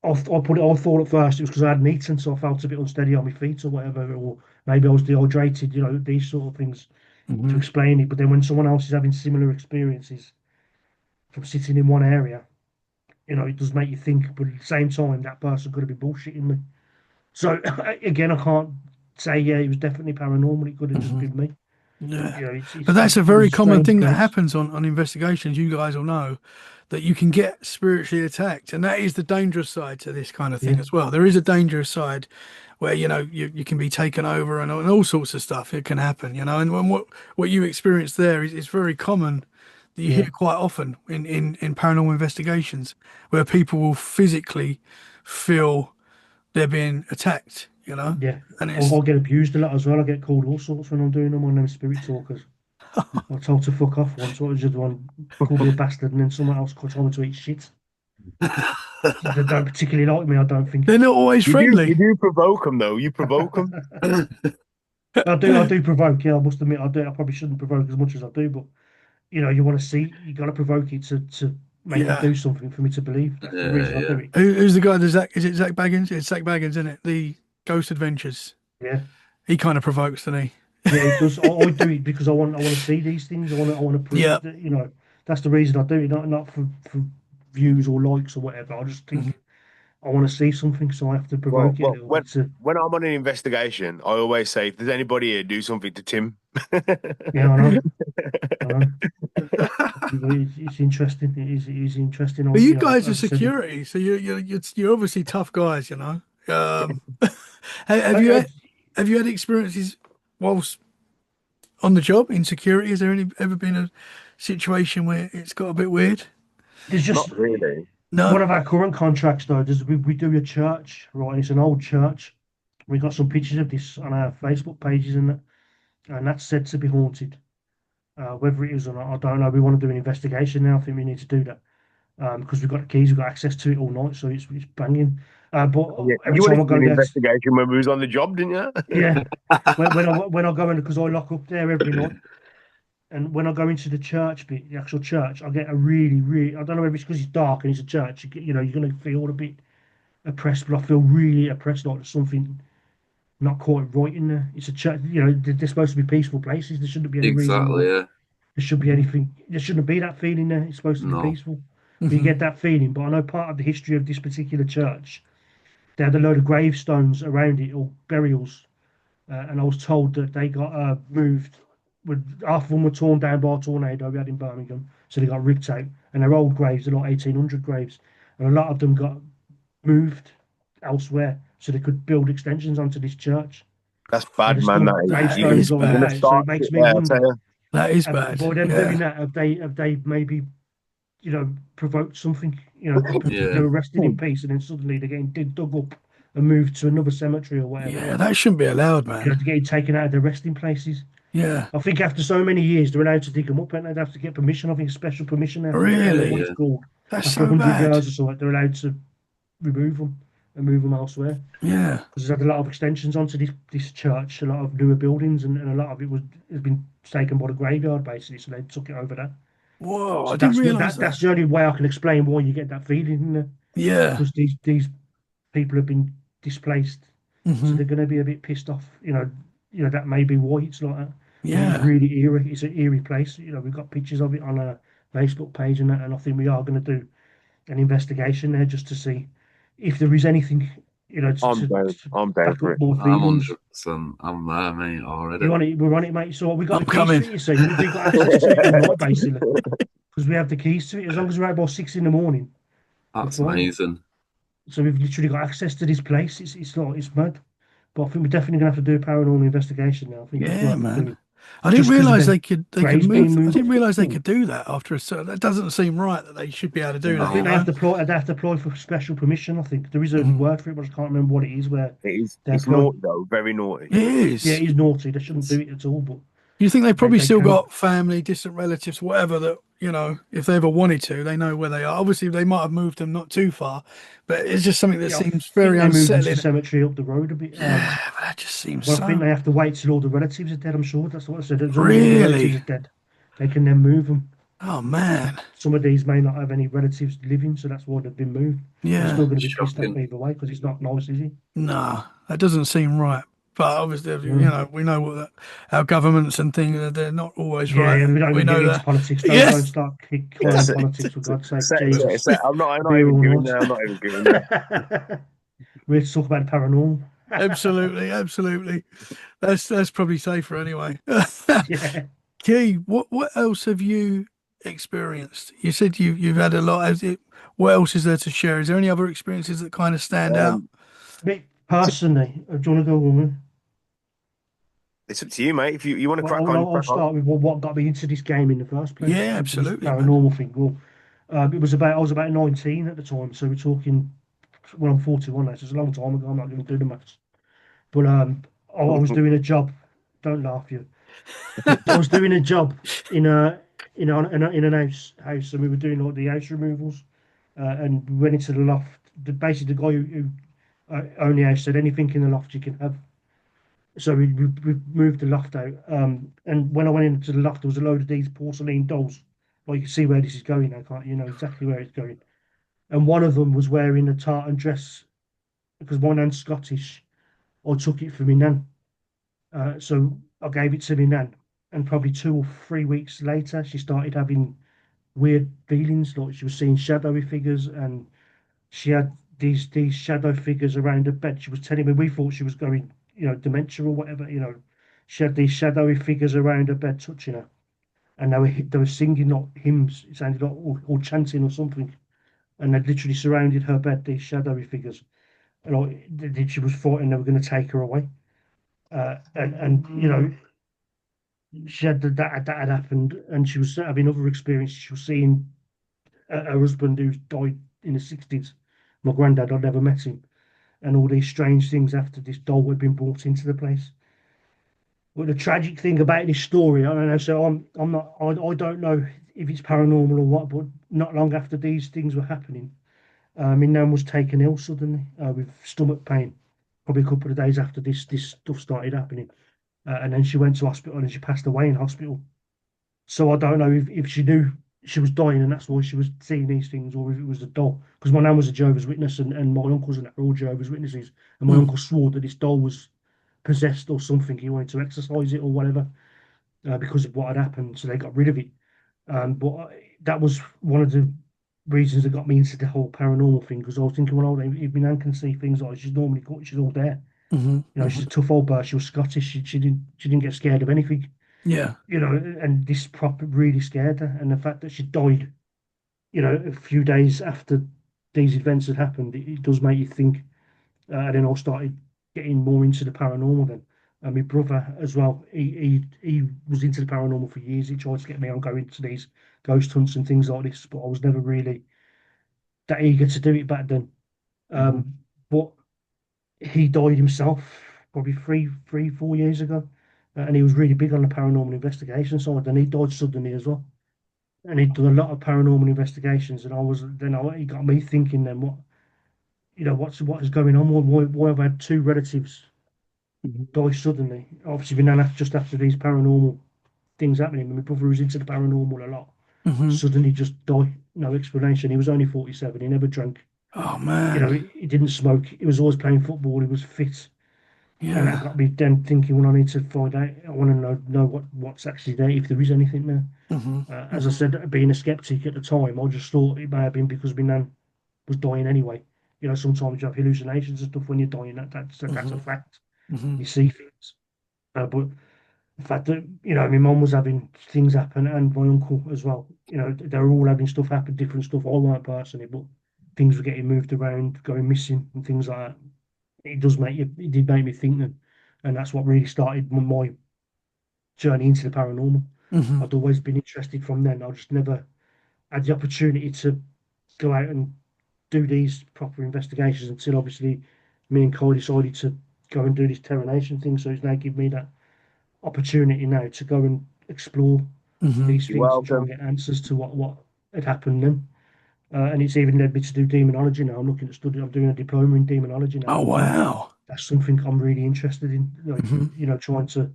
I thought at first it was because I hadn't eaten, so I felt a bit unsteady on my feet or whatever, or maybe I was dehydrated. These sort of things to Hmm. explain it. But then when someone else is having similar experiences from sitting in one area, it does make you think. But at the same time, that person could have been bullshitting me. So again, I can't say yeah, it was definitely paranormal. It could have just Hmm. been me. Yeah. But It that's a was very a common strange thing that place. happens on investigations. You guys will know that you can get spiritually attacked, and that is the dangerous side to this kind of thing Yeah, as well. There is a dangerous side where you can be taken over and all sorts of stuff. It can happen, and what you experienced there is very common that you hear yeah, quite often in paranormal investigations where people will physically feel they're being attacked. yeah. And I'll it's get abused a lot as well. I get called all sorts when I'm doing them on them spirit talkers. I was told to fuck off once. What was the other one? Called me a bastard, and then someone else told me to eat shit. They don't particularly like me, I don't think. they're not always You friendly. do provoke them though. You provoke them. I do provoke. Yeah, I must admit, I do. I probably shouldn't provoke as much as I do, but you want to see, you got to provoke it to make it Yeah. do something for me to believe. That's the Yeah, reason I do yeah. it. Who's the guy? Is it Zach Baggins? It's Zach Baggins, isn't it? The Ghost Adventures. Yeah, He kind of provokes, doesn't yeah, he? it does. I do it because I want to see these things. I want to Yeah. prove that. That's the reason I do it. Not for views or likes or whatever. I just Mhm. think I want to see something, so I have to Well, provoke it a well, little when bit. To when I'm on an investigation, I always say, if there's anybody here, do something to Tim. Yeah, I know. I know. It's interesting. It is interesting. But you guys are As I said, security, so you're obviously tough guys. Um, have I, you I, have you had experiences whilst on the job in security? Has there ever been a situation where it's got a bit weird? there's Not just really. No. one of our current contracts though. We do a church, right? And it's an old church. We got some pictures of this on our Facebook pages and that's said to be haunted. Whether it is or not, I don't know. We want to do an investigation now. I think we need to do that because we've got the keys, we've got access to it all night, so it's banging. But Yeah, every you wanted time I to do go an there, investigation when we was on the job, didn't you? yeah, when I go in because I lock up there every night. And when I go into the church bit, the actual church, I get a really, really, I don't know if it's because it's dark and it's a church, you're going to feel a bit oppressed, but I feel really oppressed, like there's something not quite right in there. It's a church, they're supposed to be peaceful places. There shouldn't be any reason why Exactly, yeah. there should be anything, there shouldn't be that feeling there. It's supposed to be No. peaceful. But you Hmm. get that feeling. But I know part of the history of this particular church, they had a load of gravestones around it, or burials. And I was told that they got moved. Half of them were torn down by a tornado we had in Birmingham, so they got ripped out. And they're old graves, they're like 1800 graves, and a lot of them got moved elsewhere so they could build extensions onto this church. That's And bad, there's man. still That is. That gravestones is like You're gonna bad. that. So it start makes shit me there, I tell wonder, you. That is bad. by them doing Yeah. that, have they maybe provoked something? They Yeah. were resting in peace, and then suddenly they're getting dug up and moved to another cemetery or whatever. Yeah, that shouldn't be allowed, man. They're getting taken out of their resting places. Yeah. I think after so many years, they're allowed to dig them up, and they'd have to get permission. I think special permission now. I can't remember what Really? it's Yeah. called. That's After so 100 bad. years or so, they're allowed to remove them and move them elsewhere. Yeah. Because there's had a lot of extensions onto this church, a lot of newer buildings, and a lot of it has been taken by the graveyard basically. So they took it over there. Whoa, I So didn't realize that's that. the only way I can explain why you get that feeling in there, Yeah. because these people have been displaced, so Hmm. they're going to be a bit pissed off. That may be why it's like that. But it is Yeah. really eerie. It's an eerie place. We've got pictures of it on a Facebook page and that, and I think we are going to do an investigation there just to see if there is anything, to I'm down back for up it. more I'm feelings. 100%. I'm there, mate, already. You want it? We're on it, mate. So we got I'm the keys to coming. it. You see, we got access to it all night basically because we have the keys to it. As long as we're out by 6 in the morning, we're That's fine. amazing. So we've literally got access to this place. It's mad. But I think we're definitely gonna have to do a paranormal investigation now. I think it's Yeah, worth man. doing. I didn't Just because of realize them they could graves being move. I moved. didn't realize they could do that after a certain. That doesn't seem right that they should be able to do I that. think No. they have to apply for special permission. I think there is a Mhm. word for it, but I can't remember what it is. Where It is. they It's apply. naughty though. Very naughty. It Yeah, is. it is naughty. They shouldn't It's, do it at all. But You think they probably they still can. got family, distant relatives, whatever that, if they ever wanted to, they know where they are. Obviously, they might have moved them not too far, but it's just something that Yeah, I seems think very they moved them to the unsettling. cemetery up the road a bit. Yeah, but that just seems Well, I think so. they have to wait till all the relatives are dead. I'm sure that's what I said. As long as all the relatives Really? are dead, they can then move them. Oh man. Some of these may not have any relatives living, so that's why they've been moved. They're Yeah. still going to be pissed off Shocking. either way because it's not nice, is it? Nah, that doesn't seem right. But obviously, Mm. we know our governments and things, they're not always Yeah, right. yeah, we don't We even get know into that. politics. Don't Yes. start calling Set, politics for God's sake, set, Jesus. set. I'm not Be even all going there. I'm not even going there. right. We're to talk about paranormal. Absolutely, absolutely. That's probably safer anyway. Yeah. Key, what else have you experienced? You said you've had a lot. What else is there to share? Is there any other experiences that kind of stand out? Um, Me personally, do you want to go, woman? it's up to you, mate. If you want to Well, crack on, you I'll crack on. start with what got me into this game in the first place, Yeah, into this absolutely, man. paranormal thing. Well, I was about 19 at the time, so we're talking. Well, I'm 41 now, so it's a long time ago. I'm not going to do the maths, but I was doing a job. Don't laugh, you. I was doing a job in a in an house, and we were doing like the house removals, and we went into the loft. Basically, the guy who owned the house said anything in the loft you can have. So we moved the loft out. And when I went into the loft, there was a load of these porcelain dolls. Well, you can see where this is going. I can't, you know exactly where it's going. And one of them was wearing a tartan dress because my nan's Scottish. I took it for my nan. So I gave it to my nan. And probably 2 or 3 weeks later, she started having weird feelings, like she was seeing shadowy figures, and she had these shadow figures around her bed. She was telling me we thought she was going, dementia or whatever. She had these shadowy figures around her bed touching her, and they were singing like hymns. It sounded like or chanting or something, and they literally surrounded her bed. These shadowy figures, and she was frightened they were going to take her away. And she had that had happened, and she was having other experiences. She was seeing her husband who died in the 60s. My granddad, I'd never met him, and all these strange things after this doll had been brought into the place. But the tragic thing about this story, I don't know. So I'm not. I don't know if it's paranormal or what. But not long after these things were happening, my nan was taken ill suddenly with stomach pain. Probably a couple of days after this stuff started happening, and then she went to hospital and she passed away in hospital. So I don't know if she knew she was dying and that's why she was seeing these things, or if it was a doll. Because my nan was a Jehovah's Witness, and my uncles and that were all Jehovah's Witnesses, and my Mm, uncle swore that this doll was possessed or something. He wanted to exorcise it or whatever because of what had happened, so they got rid of it. But that was one of the reasons that got me into the whole paranormal thing, because I was thinking, well, if my nan can see things like she's normally got, she's all there. hmm She's a tough old bird. She was Scottish. She didn't get scared of anything. Yeah. And this prop really scared her. And the fact that she died, a few days after these events had happened, it does make you think. And then I started getting more into the paranormal then. And my brother as well, he was into the paranormal for years. He tried to get me on going to these ghost hunts and things like this, but I was never really that eager to do it back then. But he died himself probably 4 years ago, and he was really big on the paranormal investigation side, and he died suddenly as well. And he'd done a lot of paranormal investigations, and he got me thinking then what is going on? Why have I had two relatives hmm die suddenly? Obviously, been just after these paranormal things happening. My brother was into the paranormal a lot. hmm Suddenly just die, no explanation. He was only 47. He never drank. Oh man. He didn't smoke. He was always playing football. He was fit. And that Yeah. got me then thinking, well, I need to find out. I want to know what's actually there, if there is anything there. hmm As I said, being a skeptic at the time, I just thought it may have been because my nan was dying anyway. Sometimes you have hallucinations and stuff when you're dying. That's a hmm fact. hmm You see things. But the fact that, my mum was having things happen and my uncle as well. They were all having stuff happen, different stuff. I weren't personally, but things were getting moved around, going missing and things like that. It did make me think then. And that's what really started my journey into the paranormal. hmm I'd always been interested from then. I just never had the opportunity to go out and do these proper investigations until obviously me and Kai decided to go and do this termination thing. So it's now given me that opportunity now to go and explore these You're things and try and welcome. get answers to what had happened then. And it's even led me to do demonology now. I'm looking at study. I'm doing a diploma in demonology now. Oh wow. That's something I'm really interested in. Like, Hmm. trying to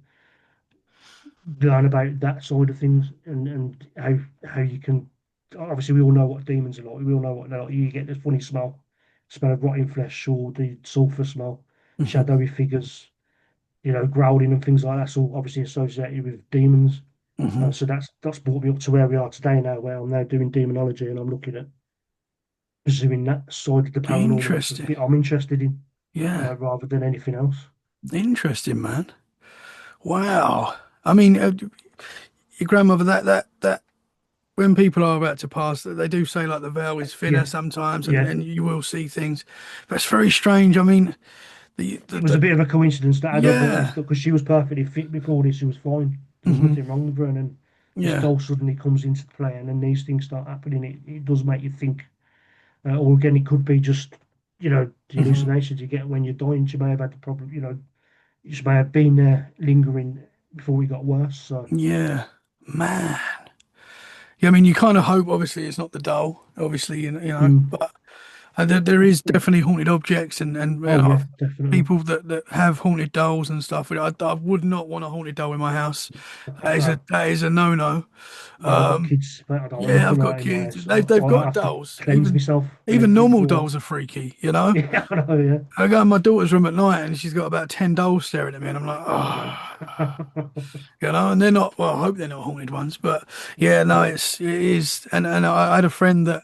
learn about that side of things and how you can. Obviously, we all know what demons are like. We all know what they're like. You get this funny smell of rotting flesh, or the sulfur smell, Hmm. shadowy figures, growling and things like that. That's all obviously associated with demons. Hmm. So that's brought me up to where we are today now, where I'm now doing demonology and I'm looking at pursuing that side of the paranormal. That's the Interesting. bit I'm interested in, Yeah. rather than anything else. Interesting, man. Wow. I mean, your grandmother, that when people are about to pass, they do say like the veil is thinner Yeah, sometimes, and, yeah. and you will see things. That's very strange. I mean, It was a bit of a coincidence that added up and yeah. stuff because she was perfectly fit before this. She was fine. There was Hmm. nothing wrong with her. And then this Yeah. doll suddenly comes into play, and then these things start happening. It does make you think. Or again, it could be just, the Hmm. hallucinations you get when you're dying. She may have had the problem, she may have been there lingering before it got worse. So, Yeah. Man. Yeah, I mean, you kind of hope, obviously, it's not the doll, obviously, mm, but there is definitely haunted objects and oh yeah, definitely. people that have haunted dolls and stuff. I would not want a haunted doll in my house. No, That is a no-no. no, I've got Um, kids, but I don't want yeah, I've nothing got like that in my kids. house. They've I got have to dolls. cleanse myself and Even everything normal before. dolls are freaky, you know. Yeah, I know, yeah. I go in my daughter's room at night and she's got about 10 dolls staring at me, and I'm like, oh, and they're not. Well, I hope they're not haunted ones, but yeah, no, Yeah. it is. And I had a friend that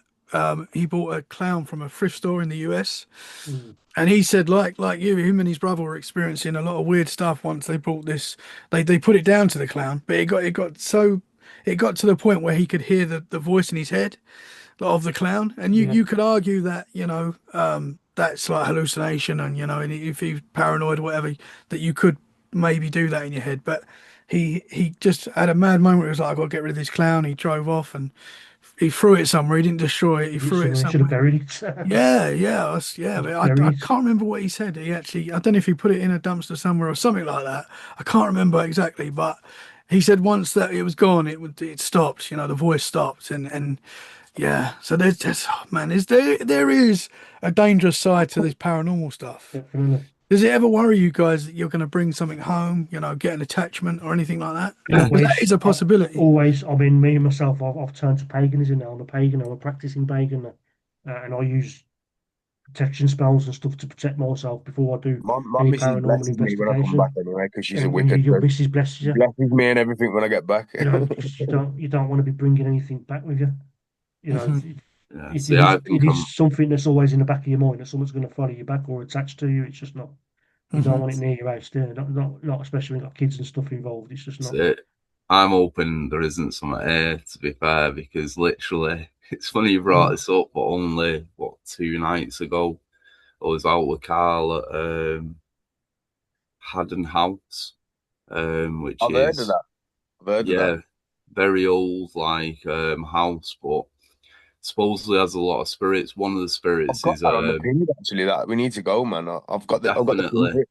he bought a clown from a thrift store in the US. Mm. And he said, like you, him and his brother were experiencing a lot of weird stuff once they bought this. They put it down to the clown, but it got to the point where he could hear the voice in his head of the clown, and Yeah. you could argue that that's like hallucination, and and if he's paranoid or whatever, that you could maybe do that in your head. But he just had a mad moment. Where he was like, I got to get rid of this clown. He drove off and he threw it somewhere. He didn't destroy it. He threw it Somewhere should have somewhere. buried it. Yeah, yeah, yeah. Just But I buried. can't remember what he said. He actually, I don't know if he put it in a dumpster somewhere or something like that. I can't remember exactly, but he said once that it was gone, it stopped. The voice stopped, and yeah. So there's just man, there is a dangerous side to this paranormal stuff. Definitely. Does it ever worry you guys that you're going to bring something home? Get an attachment or anything like that? Because that Always, is a possibility. always. I mean, me and myself, I've turned to paganism now. I'm a pagan. I'm a practicing pagan, and I use protection spells and stuff to protect myself before I do My any missus paranormal blesses me when I come back investigation. anyway, because she's a And Wiccan. your So missus blesses she you, blesses me and everything when I get back. because you don't want to be bringing anything back with you. Hmm. Yeah. It See, is I it think I'm. is something that's always in the back of your mind that someone's going to follow you back or attached to you. It's just not. You don't Hmm. want it near your house, do you? Not especially when you've got kids and stuff involved. It's just not. See, I'm hoping there isn't something here. To be fair, because literally, it's funny you brought Mm. this up, but only 2 nights ago, I was out with Carl at Haddon House, which I've heard of is that. I've heard of that. yeah, very old house, but supposedly has a lot of spirits. One of the I've spirits got is that on the pin actually. That we need to go, man. I've got the pin definitely for it.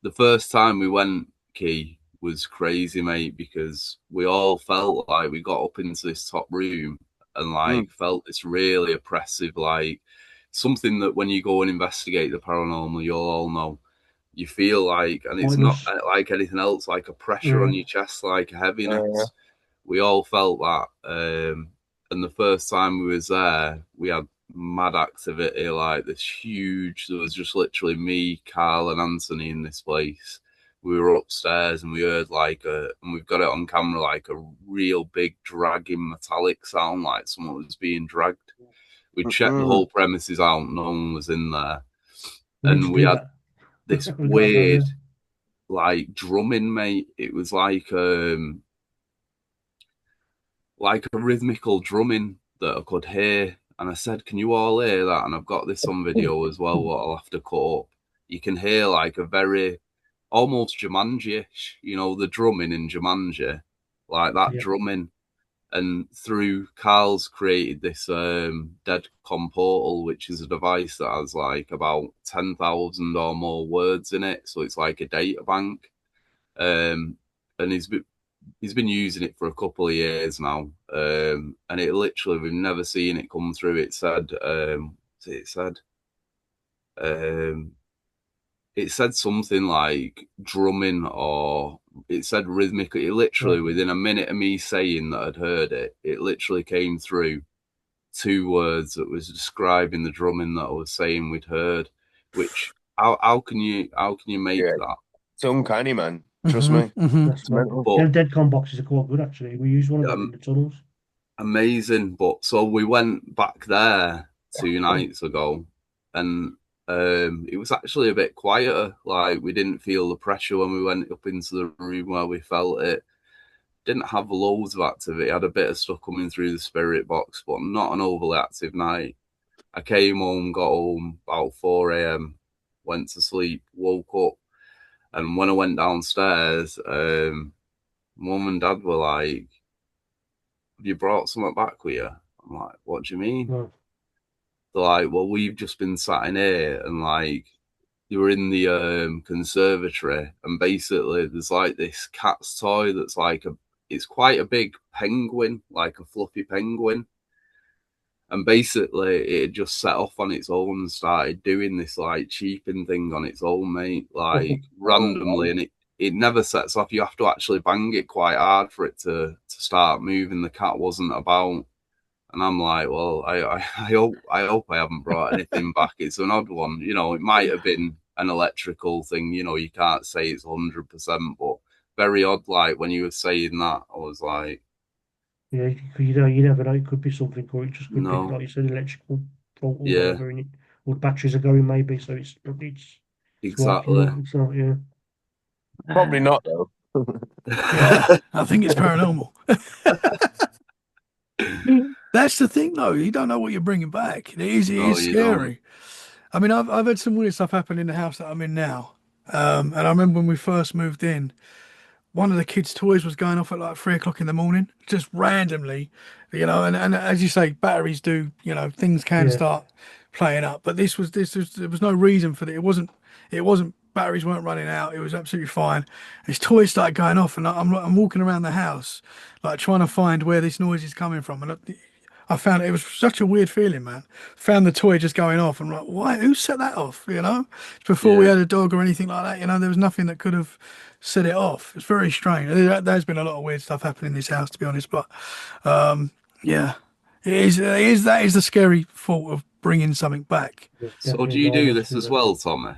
the first time we went, Key, was crazy, mate, because we all felt like we got up into this top room and Mm. felt this really oppressive, something that when you go and investigate the paranormal, you'll all know. You feel like, and it's not Pointless. like anything else, like a pressure Yeah. on your chest, like a Yeah. heaviness. We all felt that. And the first time we was there, we had mad activity, like this huge. There was just literally me, Carl, and Anthony in this place. We were upstairs and we heard and we've got it on camera, like a real big dragging metallic sound, like someone was being dragged. We checked the Mm-mm. whole premises out, no one was in there, We need to and we do had that. this We got to go weird there. drumming, mate. It was like a rhythmical drumming that I could hear. And I said, can you all hear that? And I've got this on video as well, what I'll have to cut up. You can hear like a very almost Jumanji-ish, the drumming in Jumanji, like that Yeah. drumming. And through Carl's created this dead com portal, which is a device that has like about 10,000 or more words in it. So it's like a data bank. and he's been using it for a couple of years now, and it literally, we've never seen it come through. It said it said something like drumming, or it said rhythmic. It literally, within a minute of me saying that I'd heard it, it literally came through 2 words that was describing the drumming that I was saying we'd heard. Which how can you make that? It's uncanny, man. Trust me. That's mental. Dead con boxes are quite good, actually. We used one of them in the tunnels. Amazing. But so we went back there 2 nights ago, and it was actually a bit quieter. Like, we didn't feel the pressure when we went up into the room where we felt it. Didn't have loads of activity. Had a bit of stuff coming through the spirit box, but not an overly active night. I came home, got home about 4 a.m, went to sleep, woke up, and when I went downstairs, Mum and Dad were like, "Have you brought something back with you?" I'm like, "What do you mean?" No. They're like, "Well, we've just been sat in here, and like, you were in the conservatory, and basically there's like this cat's toy that's like it's quite a big penguin, like a fluffy penguin. And basically it had just set off on its own and started doing this like cheeping thing on its own, mate, like randomly, and it never sets off. You have to actually bang it quite hard for it to start moving. The cat wasn't about. And I'm like, well, I hope I haven't brought anything back. It's an odd one. You know, it might have been an electrical thing. You know, you can't say it's 100%, but very odd. Like, when you were saying that, I was like, yeah, you never know. It could be something, or it just could be, like you said, electrical fault or whatever in it, or the batteries are going maybe. So it's exactly. Working, so yeah. Probably not though. Yeah, I think it's paranormal. That's the thing, though. You don't know what you're bringing back. It is scary. I mean, I've had some weird stuff happen in the house that I'm in now. And I remember when we first moved in, one of the kids' toys was going off at like 3 o'clock in the morning, just randomly, you know. And as you say, batteries do, you know, things can start playing up. But there was no reason for it. It wasn't. Batteries weren't running out. It was absolutely fine. His toys started going off, and I'm walking around the house, like trying to find where this noise is coming from. And I found it was such a weird feeling, man. Found the toy just going off. I'm like, why? Who set that off? You know, before we had a dog or anything like that. You know, there was nothing that could have set it off. It's very strange. There's been a lot of weird stuff happening in this house, to be honest. But yeah, it is. That is the scary thought of bringing something back. So do you do this as well, Tommy?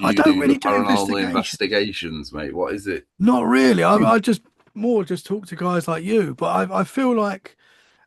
I don't really do paranormal investigations, mate. What is it? Not really. I just talk to guys like you. But I feel like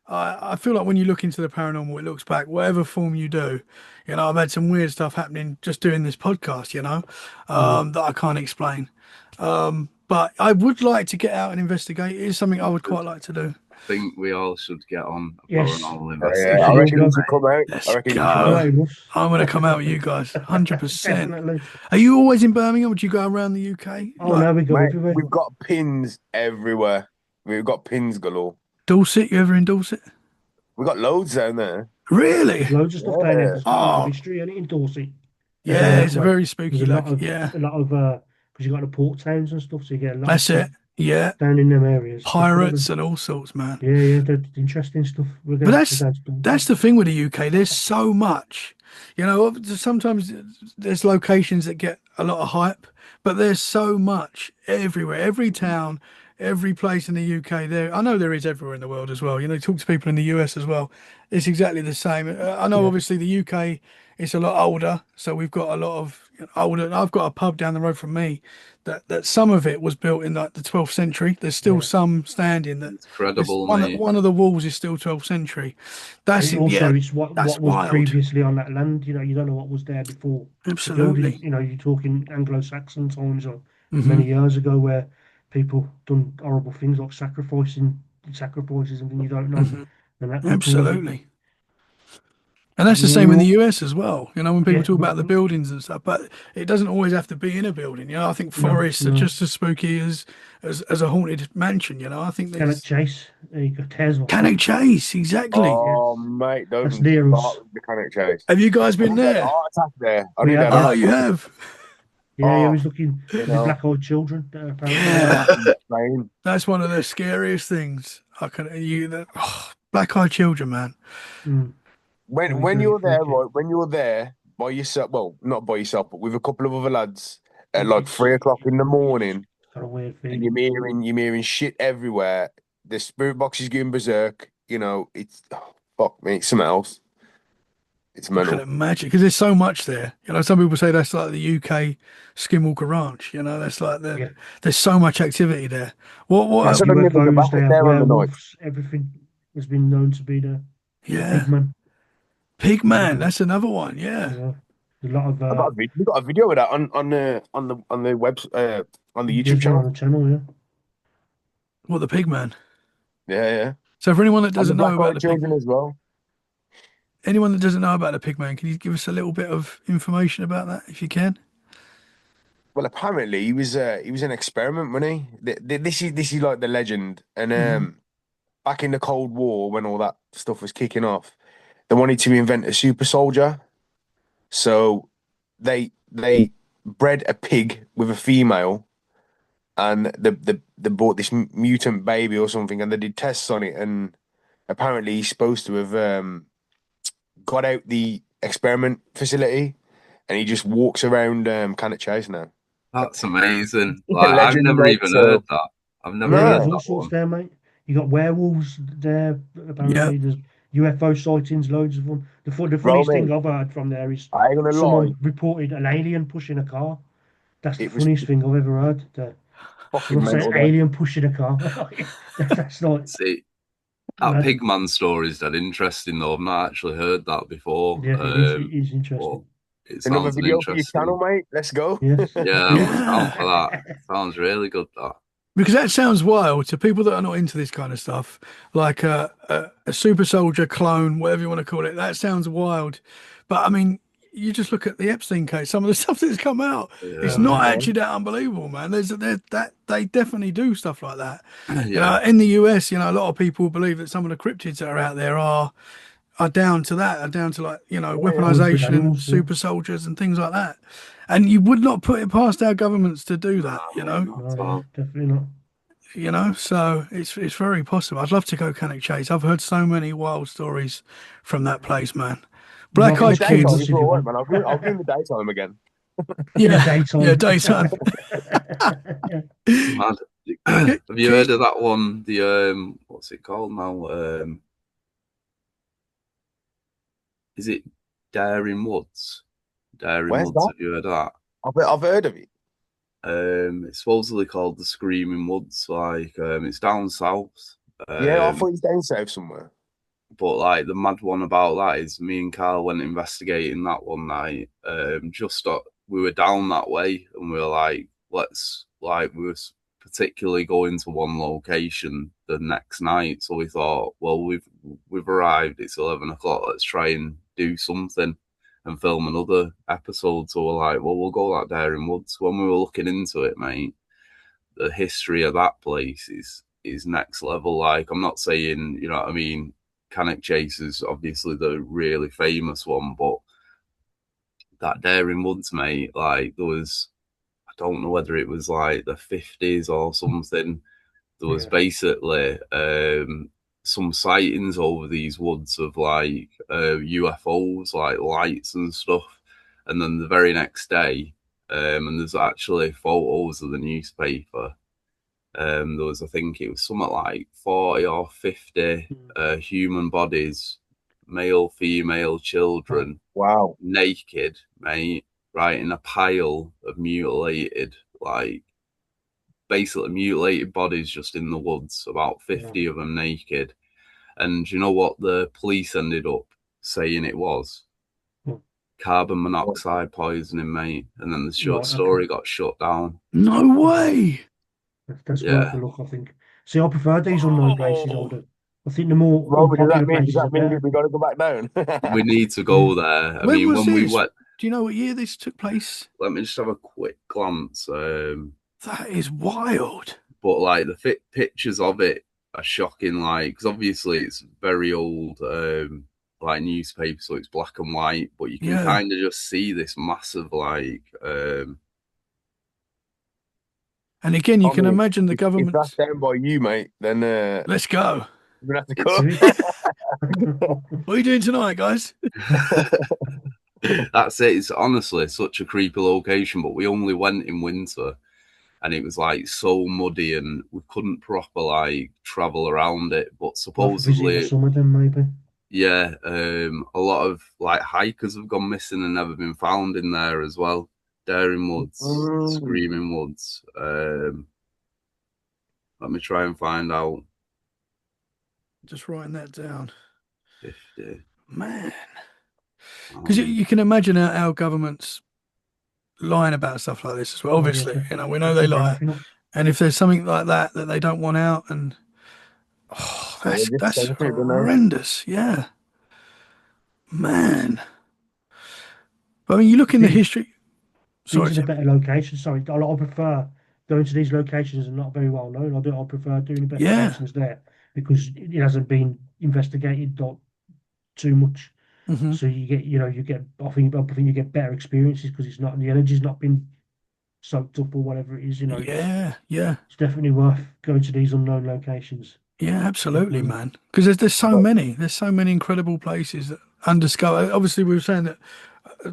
when you look into the paranormal, it looks back, whatever form you do. You know, I've had some weird stuff happening just doing this podcast, you know, that I can't explain. But I would like to get out and investigate. It is something I would quite like to do. I think we all should get on a Yes. paranormal investigation. I reckon you should come out. Let's go. I'm going to come out with you guys, 100%. Definitely. Are you always in Birmingham? Would you go around the UK? Oh, no, we go everywhere. We've got pins everywhere. We've got pins galore. Dorset? You ever in Dorset? We've got loads down there. Really? There's loads of stuff down there. There's history in Dorset. Yeah, it's a very spooky look. A lot of because you got the port towns and stuff, so you get a lot. That's it. Yeah, down in them areas, pirates and all sorts, man. Yeah, that's interesting stuff. But that's the thing with the UK. There's so much, you know. Sometimes there's locations that get a lot of hype, but there's so much everywhere. Every town, every place in the UK. I know there is everywhere in the world as well. You know, talk to people in the US as well. It's exactly the same. I know, obviously, the UK is a lot older, so we've got a lot of older. I've got a pub down the road from me that some of it was built in like the 12th century. There's still some standing. That's incredible. One of the walls is still 12th century. That's it's what was wild. Previously on that land. You know, you don't know what was there before. Absolutely. You know, you're talking Anglo-Saxon times or many years ago where people done horrible things like sacrifices and things you don't know. And that absolutely. And that's the same in the US as well. You know, when people talk about the buildings and stuff, but it doesn't always have to be in a building. You know, I think forests are just as spooky as a haunted mansion. You know, I think Cannock Chase. You got Tesla. Cannock Chase, exactly. Oh, mate, that's near us. The Cannock Chase. Have you guys been there? Heart attack there. Oh, you have. Yeah, he Oh, was looking you for the know, black-eyed children. Apparently, Yeah, insane. that's one of the scariest things. I can you that black-eyed children, man. Mm, very, When very you're there, freaky. right? When you're there by yourself, well, not by yourself, but with a couple of other lads at like It's 3 o'clock in the morning, got a weird and feeling. you're hearing shit everywhere. The spirit box is going berserk. You know, it's fuck me, it's something else. It's I can mental. imagine because there's so much there. You know, some people say that's like the UK Skinwalker Ranch. You know, that's like Yeah, there's so much activity there. What? I they have said I'd never go UFOs. back They have there on the night. werewolves. Everything has been known to be there. The Yeah, pigman. Pigman. That's another one. Yeah. Yeah, a lot of I got a video. We got a video of that on the web on the YouTube yes, on channel. the channel. Yeah, What the Pigman? Yeah, yeah. So for anyone that And the doesn't know black about eyed the pig, children as well. anyone that doesn't know about the Pigman, can you give us a little bit of information about that if you can? Well, apparently he was an experiment, wasn't he? This is like the legend. And Hmm. back in the Cold War, when all that stuff was kicking off, they wanted to invent a super soldier. So they bred a pig with a female, and they bought this mutant baby or something, and they did tests on it, and apparently he's supposed to have got out the experiment facility, and he just walks around Cannock Chase now. That's amazing. A Like I've legend, never mate. even heard So that. I've never yeah. heard There's no, all that sorts one. there, mate. You got werewolves there. Yeah. Apparently, there's UFO sightings, loads of them. The funniest thing Romy, I've heard from there is I ain't gonna lie, someone reported an alien pushing a car. That's the it was funniest thing I've ever heard. fucking Someone said mental. That alien pushing a car. That's like See, that mad. Pigman story is that interesting though. I've not actually heard that before. Yeah, it is. It is But interesting. it another sounds an video for your channel, interesting. mate. Let's go. Yes. Yeah, I'm down for that. Sounds really good. That. Because that sounds wild to people that are not into this kind of stuff, like a super soldier clone, whatever you want to call it. That sounds wild. But I mean, you just look at the Epstein case, some of the stuff that's come out, it's Yeah, not Yeah. actually that unbelievable, man. That they definitely do stuff like that. You know, yeah. in the US, you know, a lot of people believe that some of the cryptids that are out there are down to that, are down to like, you know, Yeah, yeah. Hybrid weaponization, animals. Yeah. super soldiers and things like that. And you would not put it past our governments to do that, you No, know. not No, at yeah, all. definitely not. You know, so it's very possible. I'd love to go Cannock Chase. I've heard so many wild stories from that place, man. You Black might In the watch Eyed some of daytime, us Kids. it's if you all right, want. man. I'll go in the daytime again. In the Yeah, yeah, daytime. daytime. Mad. Ki- Have you ki- heard of that one? The what's it called now? Is it Daring Woods? Daring Where's Woods. that? Have you heard of that? I've heard of it. It's supposedly called the Screaming Woods. Like, it's down south. Yeah, I Um, thought he's down south somewhere. but like the mad one about that is me and Carl went investigating that one night. We were down that way, and we were like, let's like we were particularly going to one location the next night. So we thought, well, we've arrived. It's 11 o'clock. Let's try and do something and film another episode. So we're like, well, we'll go that Daring Woods. When we were looking into it, mate, the history of that place is next level. Like, I'm not saying, you know what I mean, Cannock Chase is obviously the really famous one, but that Daring Woods, mate, like there was, I don't know whether it was like the 50s or something. There was Yeah. basically some sightings over these woods of like UFOs, like lights and stuff. And then the very next day, and there's actually photos of the newspaper. There was, I think it was something like 40 or 50 human bodies, male, female, children, Wow. naked, mate, right in a pile of mutilated, like basically mutilated bodies just in the woods, about 50 of them naked. And you know what the police ended up saying it was? Carbon monoxide poisoning, mate. And then the short Right, story okay. got shut down. No way. That's worth Yeah. a look, I think. See, I prefer these unknown places. I think the more Roman, unpopular does places are that mean better. we got to go back down? We need to Yeah. go there. I When mean, was when we this? went, Do you know what year this took place? let me just have a quick glance. That is wild. But like the pictures of it are shocking. Like, because obviously it's very old, like newspaper, so it's black and white. But you can Yeah. kind of just see this massive, like, And again, you I can mean, imagine the if government's. that's down by you, mate, then Let's go. you're gonna have to It's- go. Do it. What are you doing tonight, guys? That's it. It's honestly such a creepy location, but we only went in winter, and it was like so muddy, and we couldn't proper like travel around it. But Worth visiting the supposedly, summer then, maybe. yeah, a lot of like hikers have gone missing and never been found in there as well. Daring Woods, Screaming Woods. Let me try and find out. Just writing that down. 50. Man. Because you can imagine our government's lying about stuff like this as well. Obviously, Yeah, we know they lie. everything. And if there's something like that they don't want out, and they just that's censor it, don't they? horrendous. Yeah, man. But I mean, you look in the history. Sorry, These are the Tim. better locations. Sorry, I prefer going to these locations and not very well known. I prefer doing investigations there because it hasn't been investigated too much. Hmm. So you get. I think you get better experiences because it's not the energy's not been soaked up or whatever it is. Yeah. It's definitely worth going to these unknown locations. Yeah, absolutely, Definitely. man. Because there's so many. There's so many incredible places that undiscovered. Obviously, we were saying that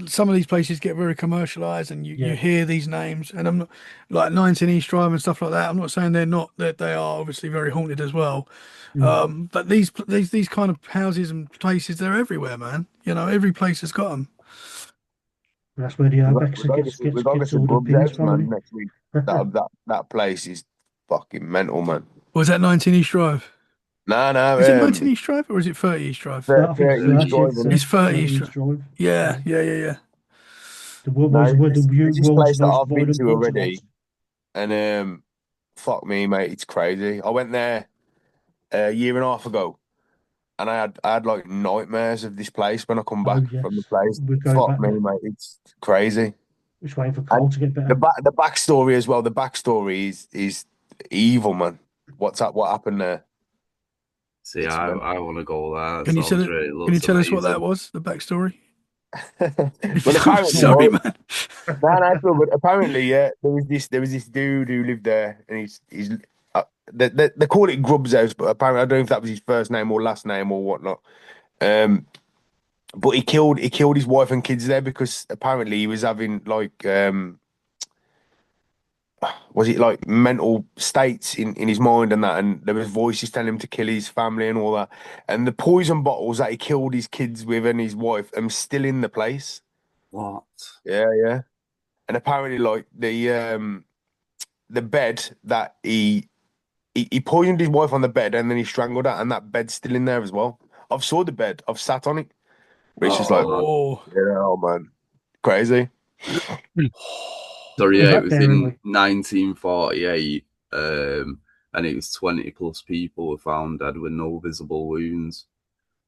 some of these places get very commercialized, and you Yeah. hear these names. And I'm not like 19 East Drive and stuff like that. I'm not saying they're not, that they are obviously very haunted as well. But these kind of houses and places, they're everywhere, man. Every place has got them. And that's where the Urbex We're going to gets some all the Grubs pins house, from. man, next week. That place is fucking mental, man. Was that 19 East Drive? No, Is it 19 East Drive or is it 30 East Drive? I think it's 30, It's 30 East East Drive. Drive. Yeah. The world No, was there's this place world's that most I've been violent to haunted already, house. and fuck me, mate, it's crazy. I went there a year and a half ago, and I had like nightmares of this place when I come back Yes. from the place. We're going Fuck back me, there. mate, it's crazy. Just waiting for And Cole to get better. the backstory as well. The backstory is evil, man. What happened there? See, It's I want to go there. Can you tell Looks tell us what amazing. that was? The backstory? Well, apparently, Sorry, man. no, cool, but apparently, yeah, there was this dude who lived there, and he's they call it Grubs House, but apparently I don't know if that was his first name or last name or whatnot. But he killed his wife and kids there because apparently he was having like was it like mental states in his mind and that, and there was voices telling him to kill his family and all that, and the poison bottles that he killed his kids with and his wife are still in the place. What? Yeah. And apparently, like the bed that he poisoned his wife on the bed and then he strangled her, and that bed's still in there as well. I've saw the bed. I've sat on it. But it's just like, oh man, crazy. So yeah, it was there, in 1948, and it was 20 plus people were found dead with no visible wounds.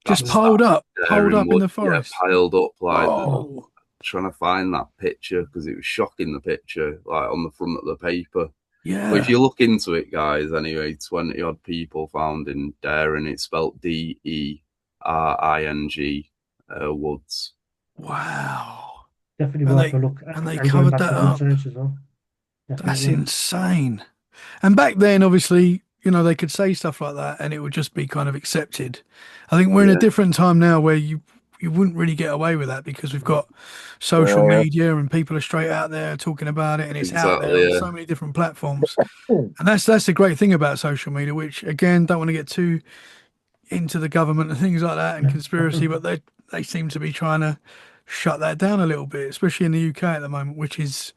Just piled up in the Yeah, forest. piled up like Oh. trying to find that picture because it was shocking, the picture like on the front of the paper. Yeah. But if you look into it, guys, anyway, 20 odd people found in Daring. It's spelled Dering, Woods. Wow. Definitely worth a look. And they going covered back that to up. Grubs House as well. That's Definitely. insane. And back then, obviously, they could say stuff like that and it would just be kind of accepted. I think we're in a different time now where you wouldn't really get away with that because we've got social media and people are straight out there talking about it, and it's out there on so many different platforms. And that's the great thing about social media, which again, don't want to get too into the government and things like that and conspiracy, but they seem to be trying to shut that down a little bit, especially in the UK at the moment, which is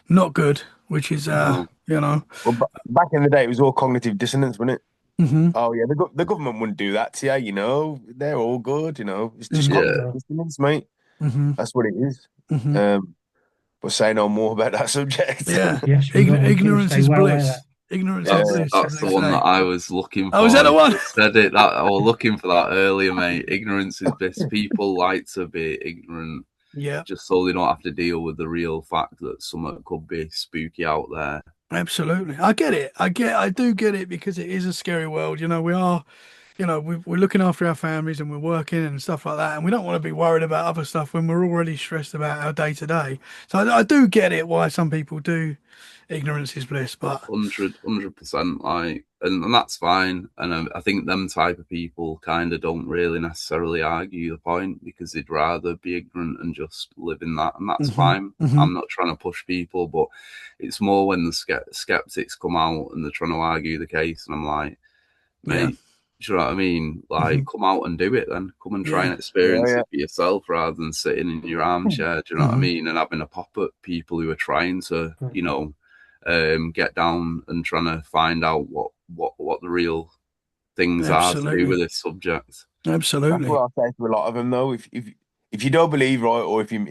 not good, which is Well, back in the day, it was all cognitive dissonance, wasn't it? Oh yeah, the government wouldn't do that to you. They're all good. It's just cognitive dissonance, mate. That's what it is. But say no more about that subject. Yeah. Ignorance is bliss. Ignorance is bliss. That's the one that I was looking for. Oh, is that the one? Said it. I was looking for that earlier, mate. Ignorance is bliss. People like to be ignorant. Yeah. Just so they don't have to deal with the real fact that something could be spooky out there. Absolutely. I get it. I do get it because it is a scary world. We are we're looking after our families and we're working and stuff like that, and we don't want to be worried about other stuff when we're already stressed about our day to day. So I do get it why some people do ignorance is bliss, but 100%, like, and that's fine. And I think them type of people kind of don't really necessarily argue the point because they'd rather be ignorant and just live in that, and that's fine. I'm not trying to push people, but it's more when the skeptics come out and they're trying to argue the case, and I'm like, mate, do you know what I mean? Like, come out and do it then. Come and try and experience it for yourself rather than sitting in your armchair. Do you know what I mean? And having a pop at people who are trying to, get down and trying to find out what the real things are to do with this subject. Absolutely. That's what I say to a lot of them, though. If you don't believe, right, or if you're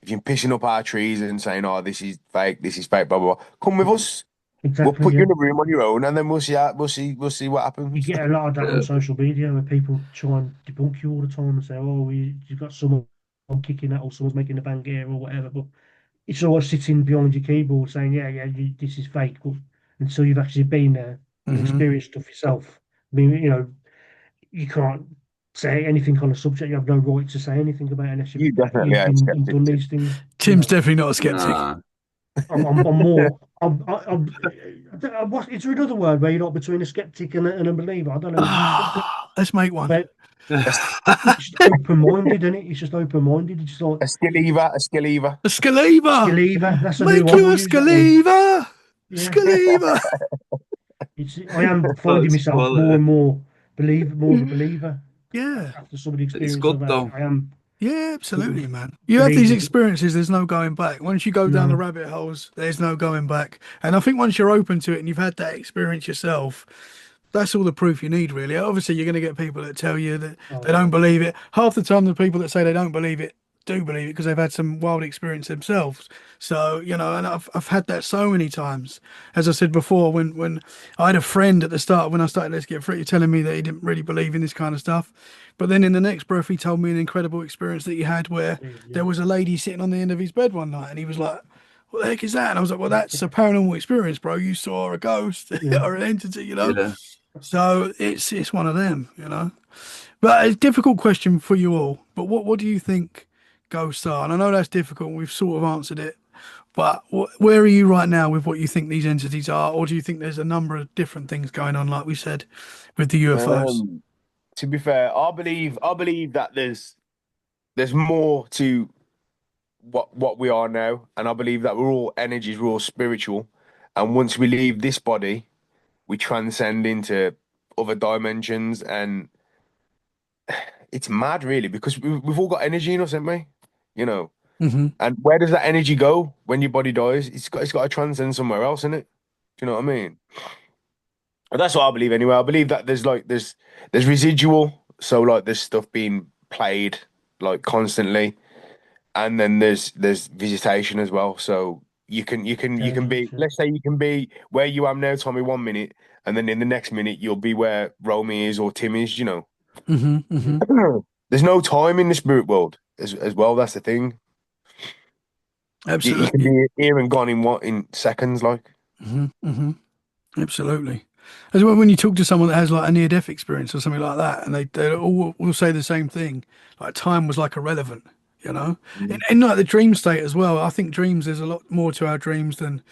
pissing up our trees and saying, "Oh, this is fake, blah blah blah," come with us. Exactly. We'll put you in a room on your own, and then we'll see what happens. You get a lot of that on social media where people try and debunk you all the time and say, "Oh, you've got someone kicking that, or someone's making a bang here, or whatever." But it's always sitting behind your keyboard saying, "Yeah, this is fake." But until you've actually been there and experienced stuff yourself, I mean, you can't say anything on a subject. You have no right to say anything about it unless You definitely you've are been skeptic. done these things. Tim's definitely not a skeptic. Nah. I'm more. Is there another word where you're not between a skeptic and a believer? I don't know. Let's make one. But it's just open-minded, isn't it? It's just open-minded. It's just like A skillever. A skillever. skillever. That's a Make new one. you a skillever. Yeah. Skillever. I am finding myself more and more of a believer. Yeah. After some of the experience It's good I've had. though. I am. Yeah, absolutely, man. You have these experiences, there's no going back. Once you go down the rabbit holes, there's no going back. And I think once you're open to it and you've had that experience yourself, that's all the proof you need, really. Obviously, you're going to get people that tell you that they don't believe it. Half the time, the people that say they don't believe it do believe it because they've had some wild experience themselves. So, and I've had that so many times. As I said before, when I had a friend at the start, when I started Let's Get Free, telling me that he didn't really believe in this kind of stuff. But then in the next breath, he told me an incredible experience that he had where there was a lady sitting on the end of his bed one night and he was like, what the heck is that? And I was like, well, that's a paranormal experience, bro. You saw a ghost or an entity, Yeah. So it's one of them, But a difficult question for you all. But what do you think ghosts are? And I know that's difficult. We've sort of answered it. But where are you right now with what you think these entities are? Or do you think there's a number of different things going on, like we said, with the UFOs? To be fair, I believe that there's more to what we are now, and I believe that we're all energies, we're all spiritual, and once we leave this body, we transcend into other dimensions, and it's mad, really, because we've all got energy in us, haven't we? And where does that energy go when your body dies? It's got to transcend somewhere else, isn't it? Do you know what I mean? And that's what I believe anyway. I believe that there's residual, so like there's stuff being played like constantly, and then there's visitation as well. So you can be, let's say you can be where you am now, Tommy, 1 minute, and then in the next minute you'll be where Romey is or Tim is. There's no time in the spirit world as well. That's the thing. Absolutely. You can be here and gone in seconds, like. Absolutely. As well, when you talk to someone that has like a near-death experience or something like that, and they all will say the same thing, like time was like irrelevant, in like the dream state as well. I think there's a lot more to our dreams than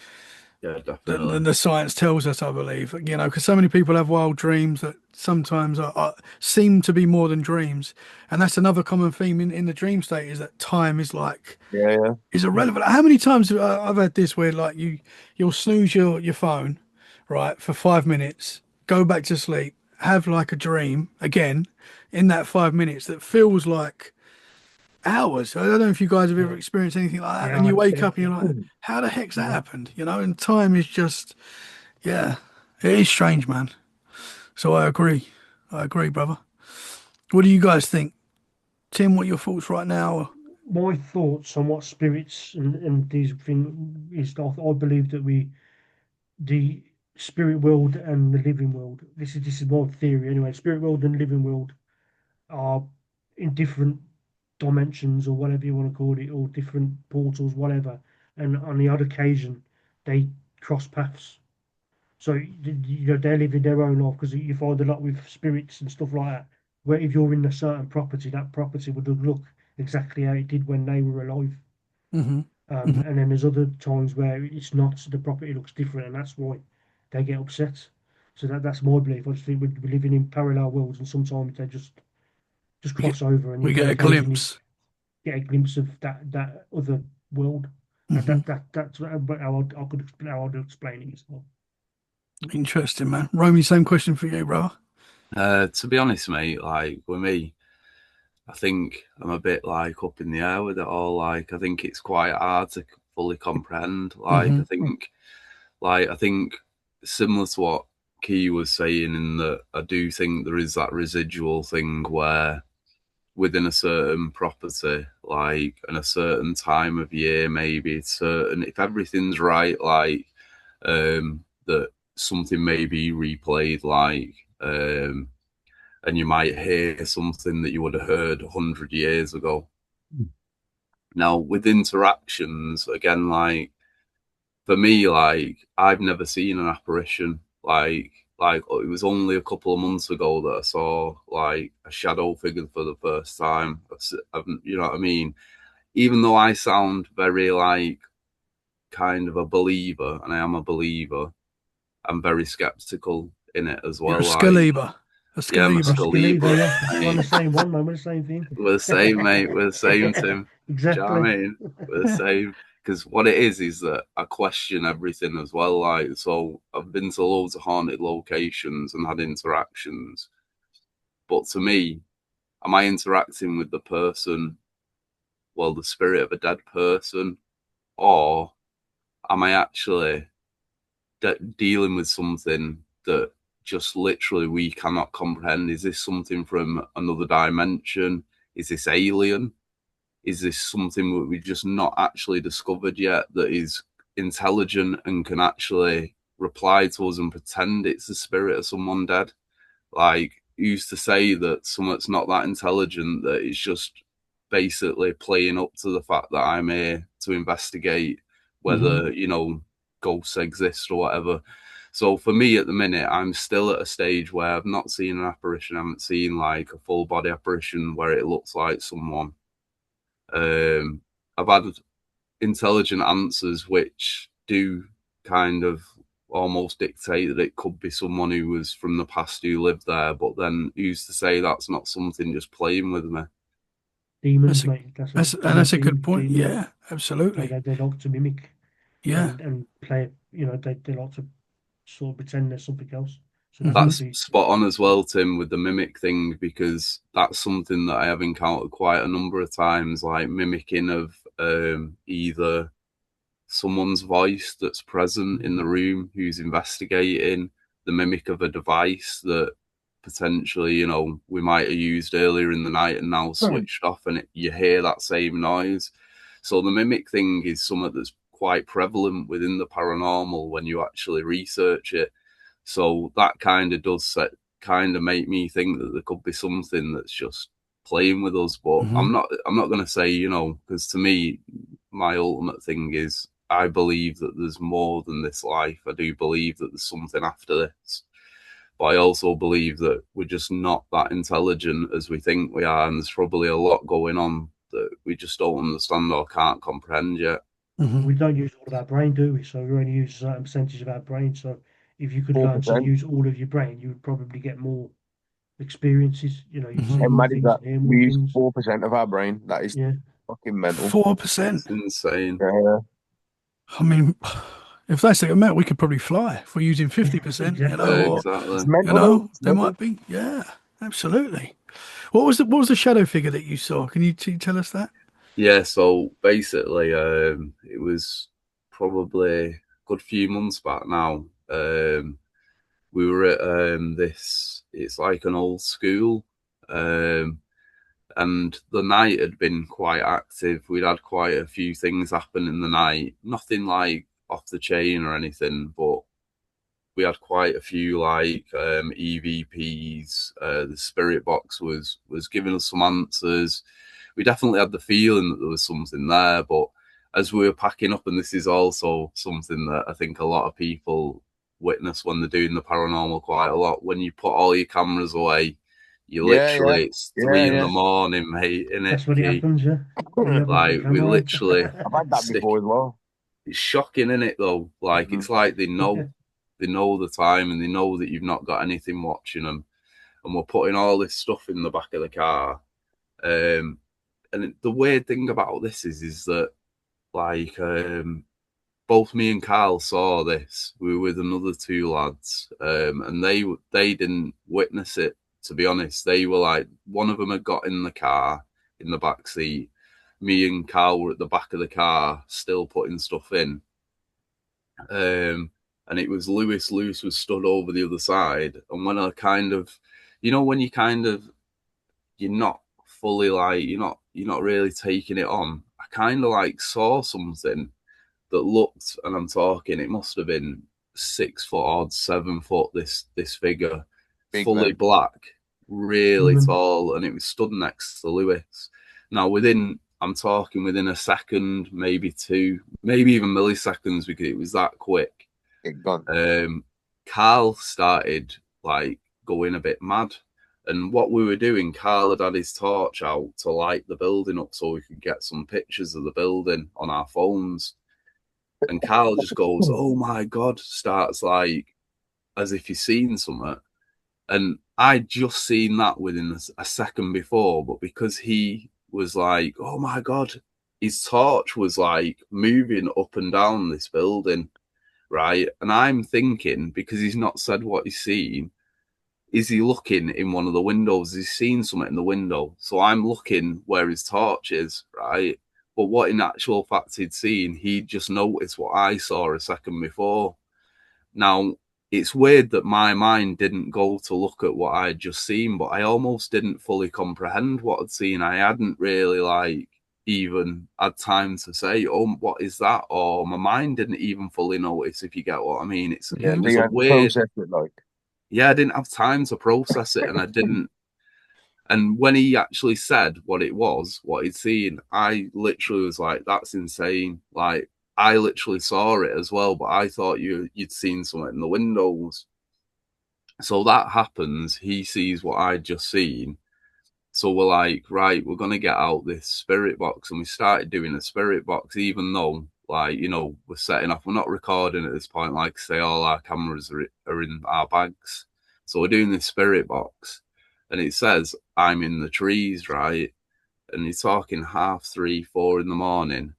the science tells us, I believe, because so many people have wild dreams that sometimes seem to be more than dreams. And that's another common theme in the dream state, is that time is like, is irrelevant. How many times I've had this where like you'll snooze your phone, right, for 5 minutes, go back to sleep, have like a dream again in that 5 minutes that feels like hours. I don't know if you guys have ever experienced anything like that. And you wake up and you're like, how the heck's that happened? And time is just, it is strange, man. So I agree, brother. What do you guys think? Tim, what are your thoughts right now? My thoughts on what spirits and these things is that I believe that the spirit world and the living world, this is my theory anyway, spirit world and living world are in different dimensions or whatever you want to call it, or different portals, whatever. And on the odd occasion, they cross paths. So they live in their own life, because you find a lot with spirits and stuff like that, where if you're in a certain property, that property would look exactly how it did when they were alive. Hmm. And then there's other times where it's not, the property looks different, and that's why they get upset. So that's my belief. I just think we're living in parallel worlds, and sometimes they just We get cross over, and you we can get a occasionally glimpse. get a glimpse of that other world. And Hmm. that's how I could explain, how I'd explain it. So, Interesting, man. Romy, same question for you, bro. To be honest, mate, like with me, I think I'm a bit like up in the air with it all. Like, I think it's quite hard to fully comprehend. Hmm. I think similar to what Kie was saying, in that I do think there is that residual thing where within a certain property, like in a certain time of year, maybe certain, if everything's right, like that something may be replayed, like and you might hear something that you would have heard 100 years ago. Now, with interactions, again, like for me, like I've never seen an apparition. Like it was only a couple of months ago that I saw like a shadow figure for the first time. You know what I mean? Even though I sound very like kind of a believer, and I am a believer, I'm very skeptical in it as You're a well. Like, Scaliber. A yeah, I'm a I'm Scaliber. Scaliva, Scaliber. yeah. We're on Mate. the same one, man. We're the same thing. We're the same, mate. We're the same, Tim. Do you know what Exactly. I mean? We're the same. Because what it is that I question everything as well. Like, so I've been to loads of haunted locations and had interactions. But to me, am I interacting with the person, well, the spirit of a dead person, or am I actually dealing with something that just literally we cannot comprehend? Is this something from another dimension? Is this alien? Is this something that we've just not actually discovered yet, that is intelligent and can actually reply to us and pretend it's the spirit of someone dead? Like, used to say that someone's not that intelligent, that it's just basically playing up to the fact that I'm here to investigate whether, ghosts exist or whatever. So for me at the minute, I'm still at a stage where I've not seen an apparition. I haven't seen like a full body apparition where it looks like someone. I've had intelligent answers which do kind of almost dictate that it could be someone who was from the past who lived there, but then who's to say that's not something just playing with me? Demons, That's a mate. That's that's a good point. demons. Yeah, absolutely. They like to mimic Yeah. and play. They like to sort of pretend there's something else. So that Hmm. could That's be. spot on as well, Tim, with the mimic thing, because that's something that I have encountered quite a number of times, like mimicking of either someone's voice that's present in the room who's investigating, the mimic of a device that potentially, we might have used earlier in the night and now switched off, and you hear that same noise. So the mimic thing is something that's quite prevalent within the paranormal when you actually research it. So that kind of does kind of make me think that there could be something that's just playing with us. But Hmm. I'm not going to say, because to me, my ultimate thing is I believe that there's more than this life. I do believe that there's something after this. But I also believe that we're just not that intelligent as we think we are. And there's probably a lot going on that we just don't understand or can't comprehend yet. Hmm. We don't use all of our brain, do we? So we only use a certain percentage of our brain. So if you could learn to 4%. use all of your brain, you would probably get more experiences. You'd Hmm. see And more mad is things that and hear we more use things. 4% of our brain. That is Yeah. fucking mental. 4%. It's insane. Yeah. I mean, if that's the amount, we could probably fly if we're using 50%. Exactly. Or It's Exactly. mental though. It's there mental. might be. Yeah, absolutely. What was the shadow figure that you saw? Can you tell us that? Yeah, so basically, it was probably a good few months back now. We were at this, it's like an old school, um, and the night had been quite active. We'd had quite a few things happen in the night, nothing like off the chain or anything, but we had quite a few like EVPs. The spirit box was giving us some answers. We definitely had the feeling that there was something there, but as we were packing up, and this is also something that I think a lot of people witness when they're doing the paranormal quite a lot. When you put all your cameras away, you Yeah, literally, yeah. it's Yeah, 3 in yeah. the morning, mate, innit, That's when it Key? happens, yeah. When you haven't got your Like, we camera on. literally I've had that stick. before as well. It's shocking, isn't it, though? Like, it's like they know the time, and they know that you've not got anything watching them. And we're putting all this stuff in the back of the car. And the weird thing about this is that, like, both me and Carl saw this. We were with another 2 lads, and they didn't witness it. To be honest, they were like, one of them had got in the car in the back seat. Me and Carl were at the back of the car, still putting stuff in. And it was Lewis. Lewis was stood over the other side, and when I kind of, when you kind of, you're not fully like, you're not really taking it on. I kind of like saw something that looked, and I'm talking, it must have been 6 foot odd, 7 foot. This figure, Big fully man. black, really tall, and it was stood next to Lewis. Now I'm talking within a second, maybe 2, maybe even milliseconds, because it was that quick. It gone. Carl started like going a bit mad. And what we were doing, Carl had his torch out to light the building up so we could get some pictures of the building on our phones. And Carl just goes, "Oh my God," starts like as if he's seen something. And I'd just seen that within a second before, but because he was like, "Oh my God," his torch was like moving up and down this building, right? And I'm thinking, because he's not said what he's seen, is he looking in one of the windows? He's seen something in the window. So I'm looking where his torch is, right? But what in actual fact he'd seen, he'd just noticed what I saw a second before. Now, it's weird that my mind didn't go to look at what I'd just seen, but I almost didn't fully comprehend what I'd seen. I hadn't really like even had time to say, "Oh, what is that?" Or my mind didn't even fully notice, if you get what I mean. It was you a had to weird... process it, like. Yeah, I didn't have time to process it, and I didn't. And when he actually said what it was, what he'd seen, I literally was like, "That's insane." Like, I literally saw it as well, but I thought you'd seen something in the windows. So that happens. He sees what I'd just seen. So we're like, right, we're going to get out this spirit box. And we started doing a spirit box, even though, like, we're setting off. We're not recording at this point. Like I say, all our cameras are in our bags. So we're doing this spirit box. And it says, "I'm in the trees," right? And you're talking 3:30, 4 in the morning.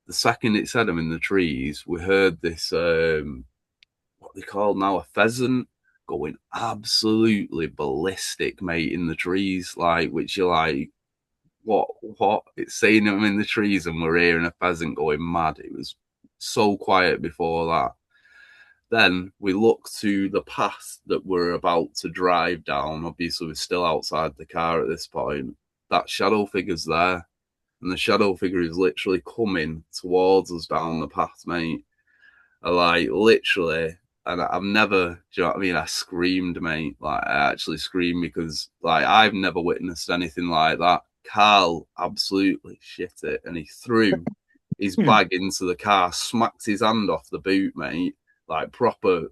The second it said I'm in the trees, we heard this, what they call now, a pheasant, going absolutely ballistic, mate, in the trees, like, which you're like, what? It's saying I'm in the trees and we're hearing a pheasant going mad. It was so quiet before that. Then we look to the path that we're about to drive down. Obviously, we're still outside the car at this point. That shadow figure's there. And the shadow figure is literally coming towards us down the path, mate. Like, literally. And I've never, do you know what I mean? I screamed, mate. Like, I actually screamed because, like, I've never witnessed anything like that. Carl absolutely shit it. And he threw his bag into the car, smacked his hand off the boot, mate. Like, proper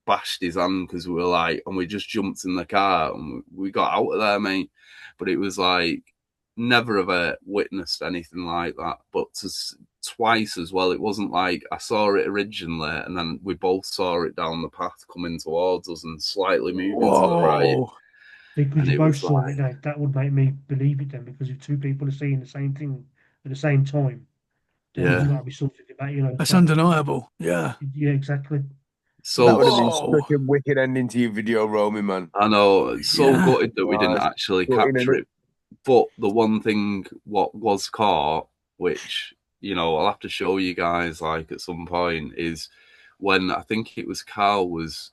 bashed his hand, because we were like, and we just jumped in the car and we got out of there, mate. But it was like, never ever witnessed anything like that. But twice as well. It wasn't like I saw it originally and then we both saw it down the path coming towards us and slightly moving to the right. Because And you it both was saw like, it now, that would make me believe it then, because if 2 people are seeing the same thing at the same time, then there's got yeah. to be something about, That's that, undeniable. Yeah. yeah, exactly. So That would have been Whoa. such a wicked ending to your video, Romey, man. I know, it's so Yeah. gutted that we didn't actually Gutting, capture innit? it. But the one thing what was caught, which, I'll have to show you guys like at some point, is when I think it was Carl was,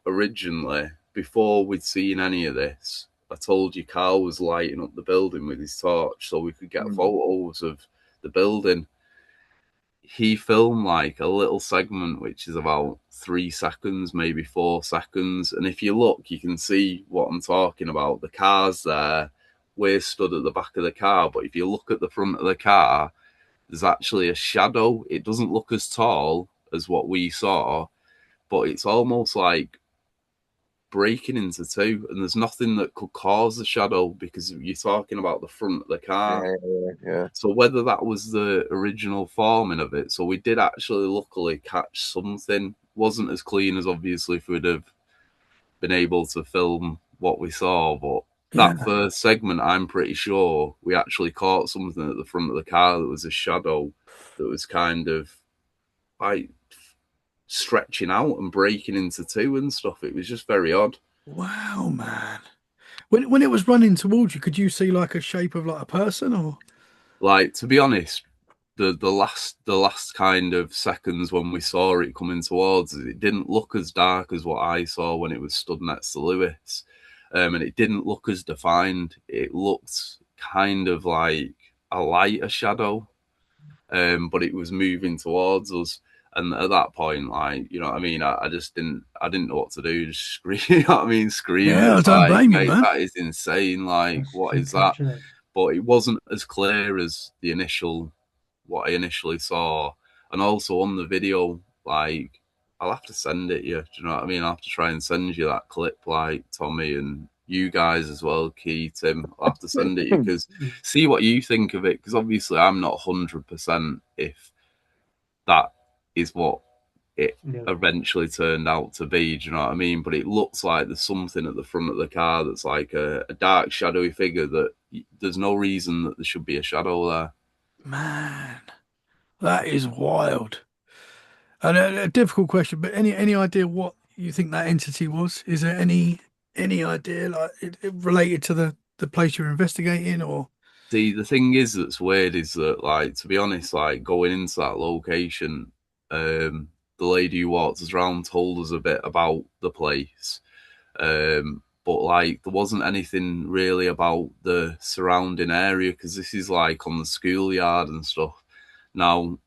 originally, before we'd seen any of this, I told you Carl was lighting up the building with his torch so we could get photos of the building. He filmed like a little segment which is about 3 seconds, maybe 4 seconds, and if you look you can see what I'm talking about. The car's there, we're stood at the back of the car, but if you look at the front of the car, there's actually a shadow. It doesn't look as tall as what we saw, but it's almost like breaking into two, and there's nothing that could cause the shadow because you're talking about the front of the car. Yeah. So whether that was the original forming of it, so we did actually luckily catch something. Wasn't as clean as obviously if we'd have been able to film what we saw, but Yeah. that first segment, I'm pretty sure we actually caught something at the front of the car that was a shadow that was kind of like stretching out and breaking into two and stuff. It was just very odd. Wow, man. When it was running towards you, could you see like a shape of like a person or? Like, to be honest, the last kind of seconds when we saw it coming towards us, it didn't look as dark as what I saw when it was stood next to Lewis. And it didn't look as defined. It looked kind of like a lighter shadow. But it was moving towards us. And at that point, like, you know what I mean? I didn't know what to do. Just scream, you know what I mean? Scream. Yeah, I It's don't like, blame you, mate, man. that is insane. Like, That's what good is that? capture there. But it wasn't as clear as what I initially saw. And also on the video, like, I'll have to send it you. Do you know what I mean? I'll have to try and send you that clip, like Tommy and you guys as well, Kie, Tim. I'll have to send it you because see what you think of it. Because obviously, I'm not 100% if that is what it Yeah. eventually turned out to be. Do you know what I mean? But it looks like there's something at the front of the car that's like a dark, shadowy figure that there's no reason that there should be a shadow there. Man, that is wild. And a difficult question, but any idea what you think that entity was? Is there any idea like it related to the place you're investigating or? See, the thing is that's weird is that, like, to be honest, like going into that location, the lady who walked us around told us a bit about the place. But like there wasn't anything really about the surrounding area because this is like on the schoolyard and stuff. Now,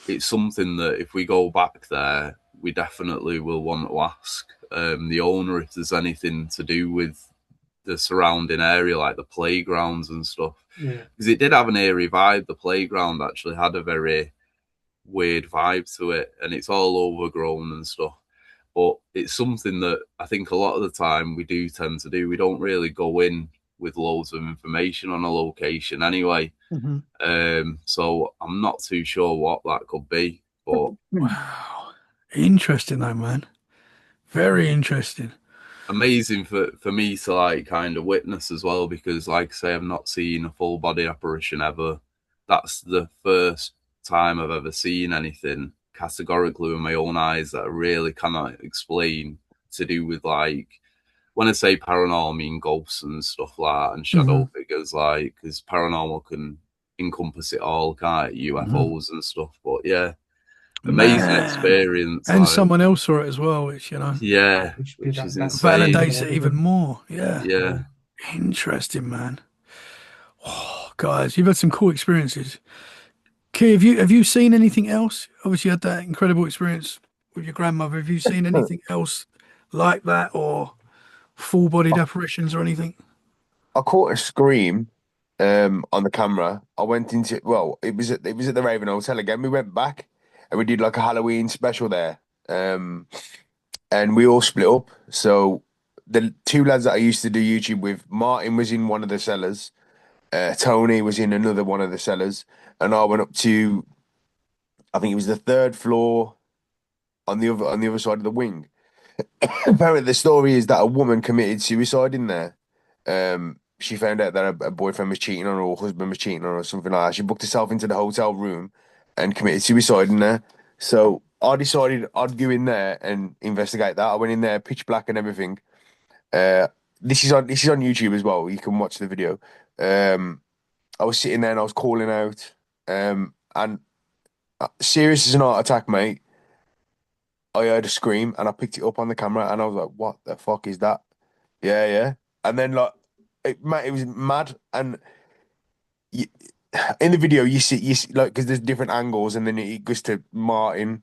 it's something that if we go back there, we definitely will want to ask the owner if there's anything to do with the surrounding area, like the playgrounds and stuff. Yeah. Because it did have an eerie vibe. The playground actually had a very weird vibe to it, and it's all overgrown and stuff. But it's something that I think a lot of the time we do tend to do. We don't really go in with loads of information on a location anyway. So I'm not too sure what that could be. But Wow, interesting though, man. Very interesting. amazing for me to like kind of witness as well, because like I say, I've not seen a full body apparition ever. That's the first time I've ever seen anything categorically with my own eyes that I really cannot explain, to do with, like, when I say paranormal, I mean ghosts and stuff like that, and shadow figures, like, because paranormal can encompass it all, can't it? UFOs and stuff. But yeah, amazing Man. experience. And like, someone else saw it as well, which yeah, Which which that- is that insane. validates it even more. Yeah. Yeah. Interesting, man. Oh, guys, you've had some cool experiences. Kie, have you seen anything else? Obviously, you had that incredible experience with your grandmother. Have you seen anything else like that, or full-bodied apparitions or anything? I caught a scream on the camera. I went into it was at the Raven Hotel again. We went back and we did like a Halloween special there. And we all split up. So the two lads that I used to do YouTube with, Martin was in one of the cellars, Tony was in another one of the cellars, and I went up to, I think it was the third floor on the other side of the wing. Apparently, the story is that a woman committed suicide in there. She found out that her boyfriend was cheating on her, or husband was cheating on her, or something like that. She booked herself into the hotel room and committed suicide in there. So I decided I'd go in there and investigate that. I went in there, pitch black and everything. This is on YouTube as well. You can watch the video. I was sitting there and I was calling out, and serious as an heart attack, mate. I heard a scream and I picked it up on the camera and I was like, "What the fuck is that?" Yeah, yeah. And then like, it was mad. And you, in the video, you see like, because there's different angles, and then it goes to Martin,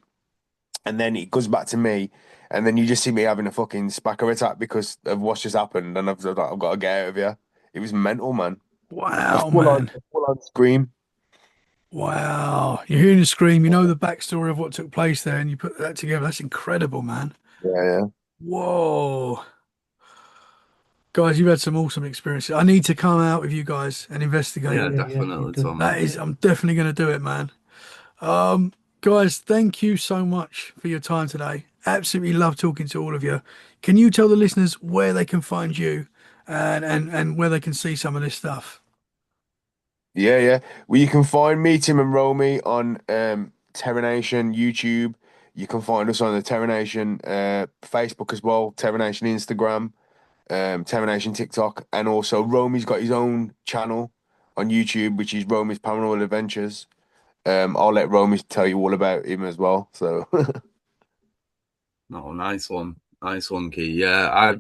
and then it goes back to me, and then you just see me having a fucking spacker attack because of what's just happened, and I've got to get out of here. It was mental, man. Wow, Full man. full on scream. Wow. You're hearing the scream, you know the backstory of what took place there, and you put that together. That's incredible, man. Yeah, Whoa. Guys, you've had some awesome experiences. I need to come out with you guys and investigate. Yeah, Yeah, you definitely, do. Tommy. That is, I'm definitely going to do it, man. Guys, thank you so much for your time today. Absolutely love talking to all of you. Can you tell the listeners where they can find you and where they can see some of this stuff? yeah. Well, you can find me, Tim and Romey, on Terra Nation YouTube. You can find us on the Terra Nation Facebook as well, Terra Nation Instagram, Terra Nation TikTok, and also Romey's got his own channel on YouTube, which is Romey's Paranormal Adventures. I'll let Romey tell you all about him as well. So No, nice one, Key. Yeah,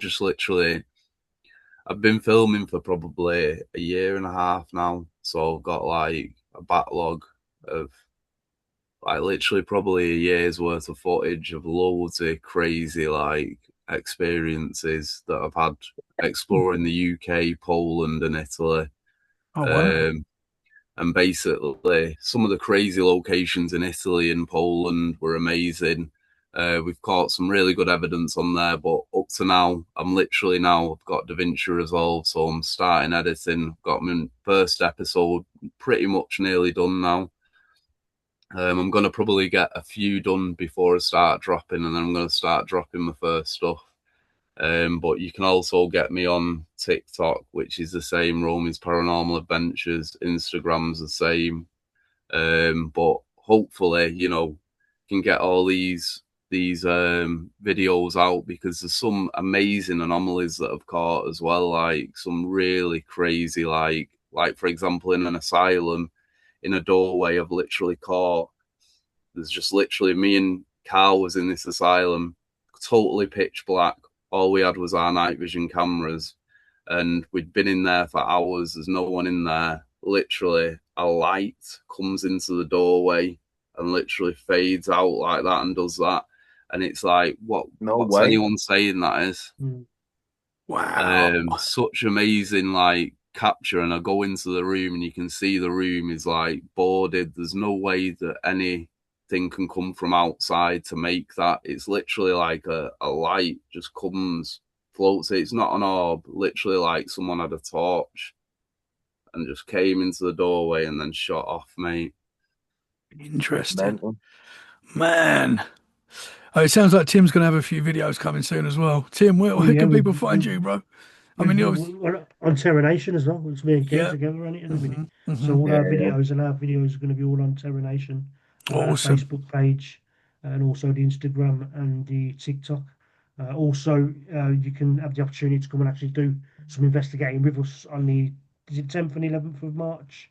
I've been filming for probably a year and a half now, so I've got like a backlog of like literally probably a year's worth of footage of loads of crazy like experiences that I've had exploring the UK, Poland, and Italy. Oh, wow. And basically, some of the crazy locations in Italy and Poland were amazing. We've caught some really good evidence on there, but up to now, I've got DaVinci Resolve, so I'm starting editing. I've got my first episode pretty much nearly done now. I'm going to probably get a few done before I start dropping, and then I'm going to start dropping my first stuff. But you can also get me on TikTok, which is the same, Romey's Paranormal Adventures. Instagram's the same. But hopefully, can get all these videos out, because there's some amazing anomalies that I've caught as well, like some really crazy, like for example, in an asylum, in a doorway, I've literally caught. There's just literally me and Carl was in this asylum, totally pitch black. All we had was our night vision cameras, and we'd been in there for hours. There's no one in there. Literally, a light comes into the doorway and literally fades out like that and does that. And it's like, what's anyone saying that is? Wow. Such amazing like capture, and I go into the room and you can see the room is like boarded. There's no way that anything can come from outside to make that. It's literally like a light just comes, floats. It's not an orb, literally like someone had a torch and just came into the doorway and then shot off, mate. Interesting. Man. Oh, it sounds like Tim's going to have a few videos coming soon as well. Tim, where can people find you, bro? I mean, on Terra Nation as well. It's me and Ken yeah. together on it at the minute. Mm-hmm. So all our videos are going to be all on Terra Nation, Awesome. Facebook page, and also the Instagram and the TikTok. Also, you can have the opportunity to come and actually do some investigating with us on the 10th and 11th of March.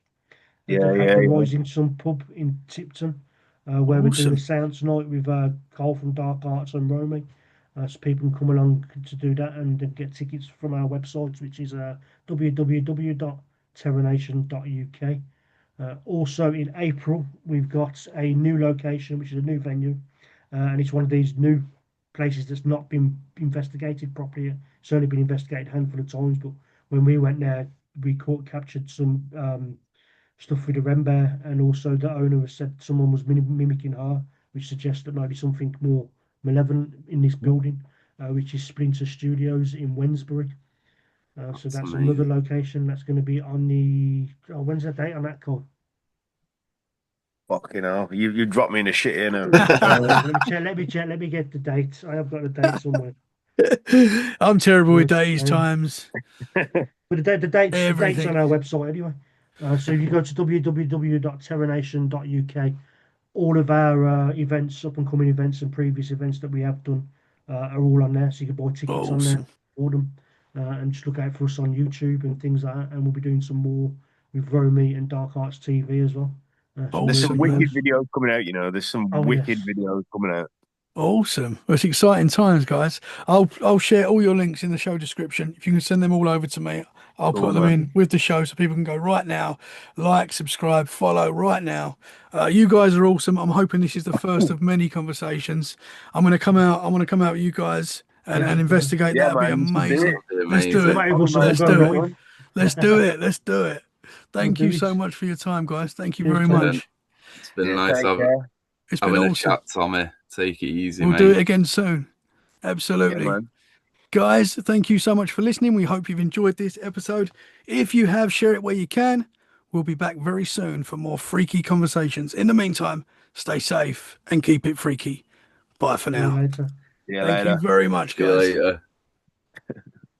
At the Rising Sun pub in Tipton, where we're doing a seance night with Carl from Dark Arts and Romey. So people can come along to do that and get tickets from our website, which is www.terranation.uk. Also in April, we've got a new location, which is a new venue, and it's one of these new places that's not been investigated properly. It's only been investigated a handful of times, but when we went there, we captured some stuff with the Ren Bear, and also the owner has said someone was mimicking her, which suggests that maybe something more malevolent in this building, which is Splinter Studios in Wednesbury. So that's amazing. Another location that's going to be on the when's the date on that call? Fucking hell, you dropped me in the shit here now. Let me check. Let me get the date. I have got the date somewhere. I'm terrible with days, times. But the date's on our website anyway. So if you go to www.terranation.uk, all of our events, up and coming events, and previous events that we have done are all on there. So you can buy tickets on there for them, and just look out for us on YouTube and things like that. And we'll be doing some more with Romey and Dark Arts TV as well. There's some wicked videos coming out. There's some wicked videos coming out. Awesome. Well, it's exciting times, guys. I'll share all your links in the show description. If you can send them all over to me, I'll put them in with the show so people can go right now, like, subscribe, follow right now. You guys are awesome. I'm hoping this is the first of many conversations. I'm going to come out with you guys and investigate. That'd be amazing. Let's do it. Let's do it. Let's do it. Thank you so much for your time, guys. Thank you very much. It's been nice having a chat, Tommy. Take it easy, We'll mate. do it again soon. Absolutely. man. Guys, thank you so much for listening. We hope you've enjoyed this episode. If you have, share it where you can. We'll be back very soon for more freaky conversations. In the meantime, stay safe and keep it freaky. Bye for See you now. later. See you Thank later. you very much, See you guys. later.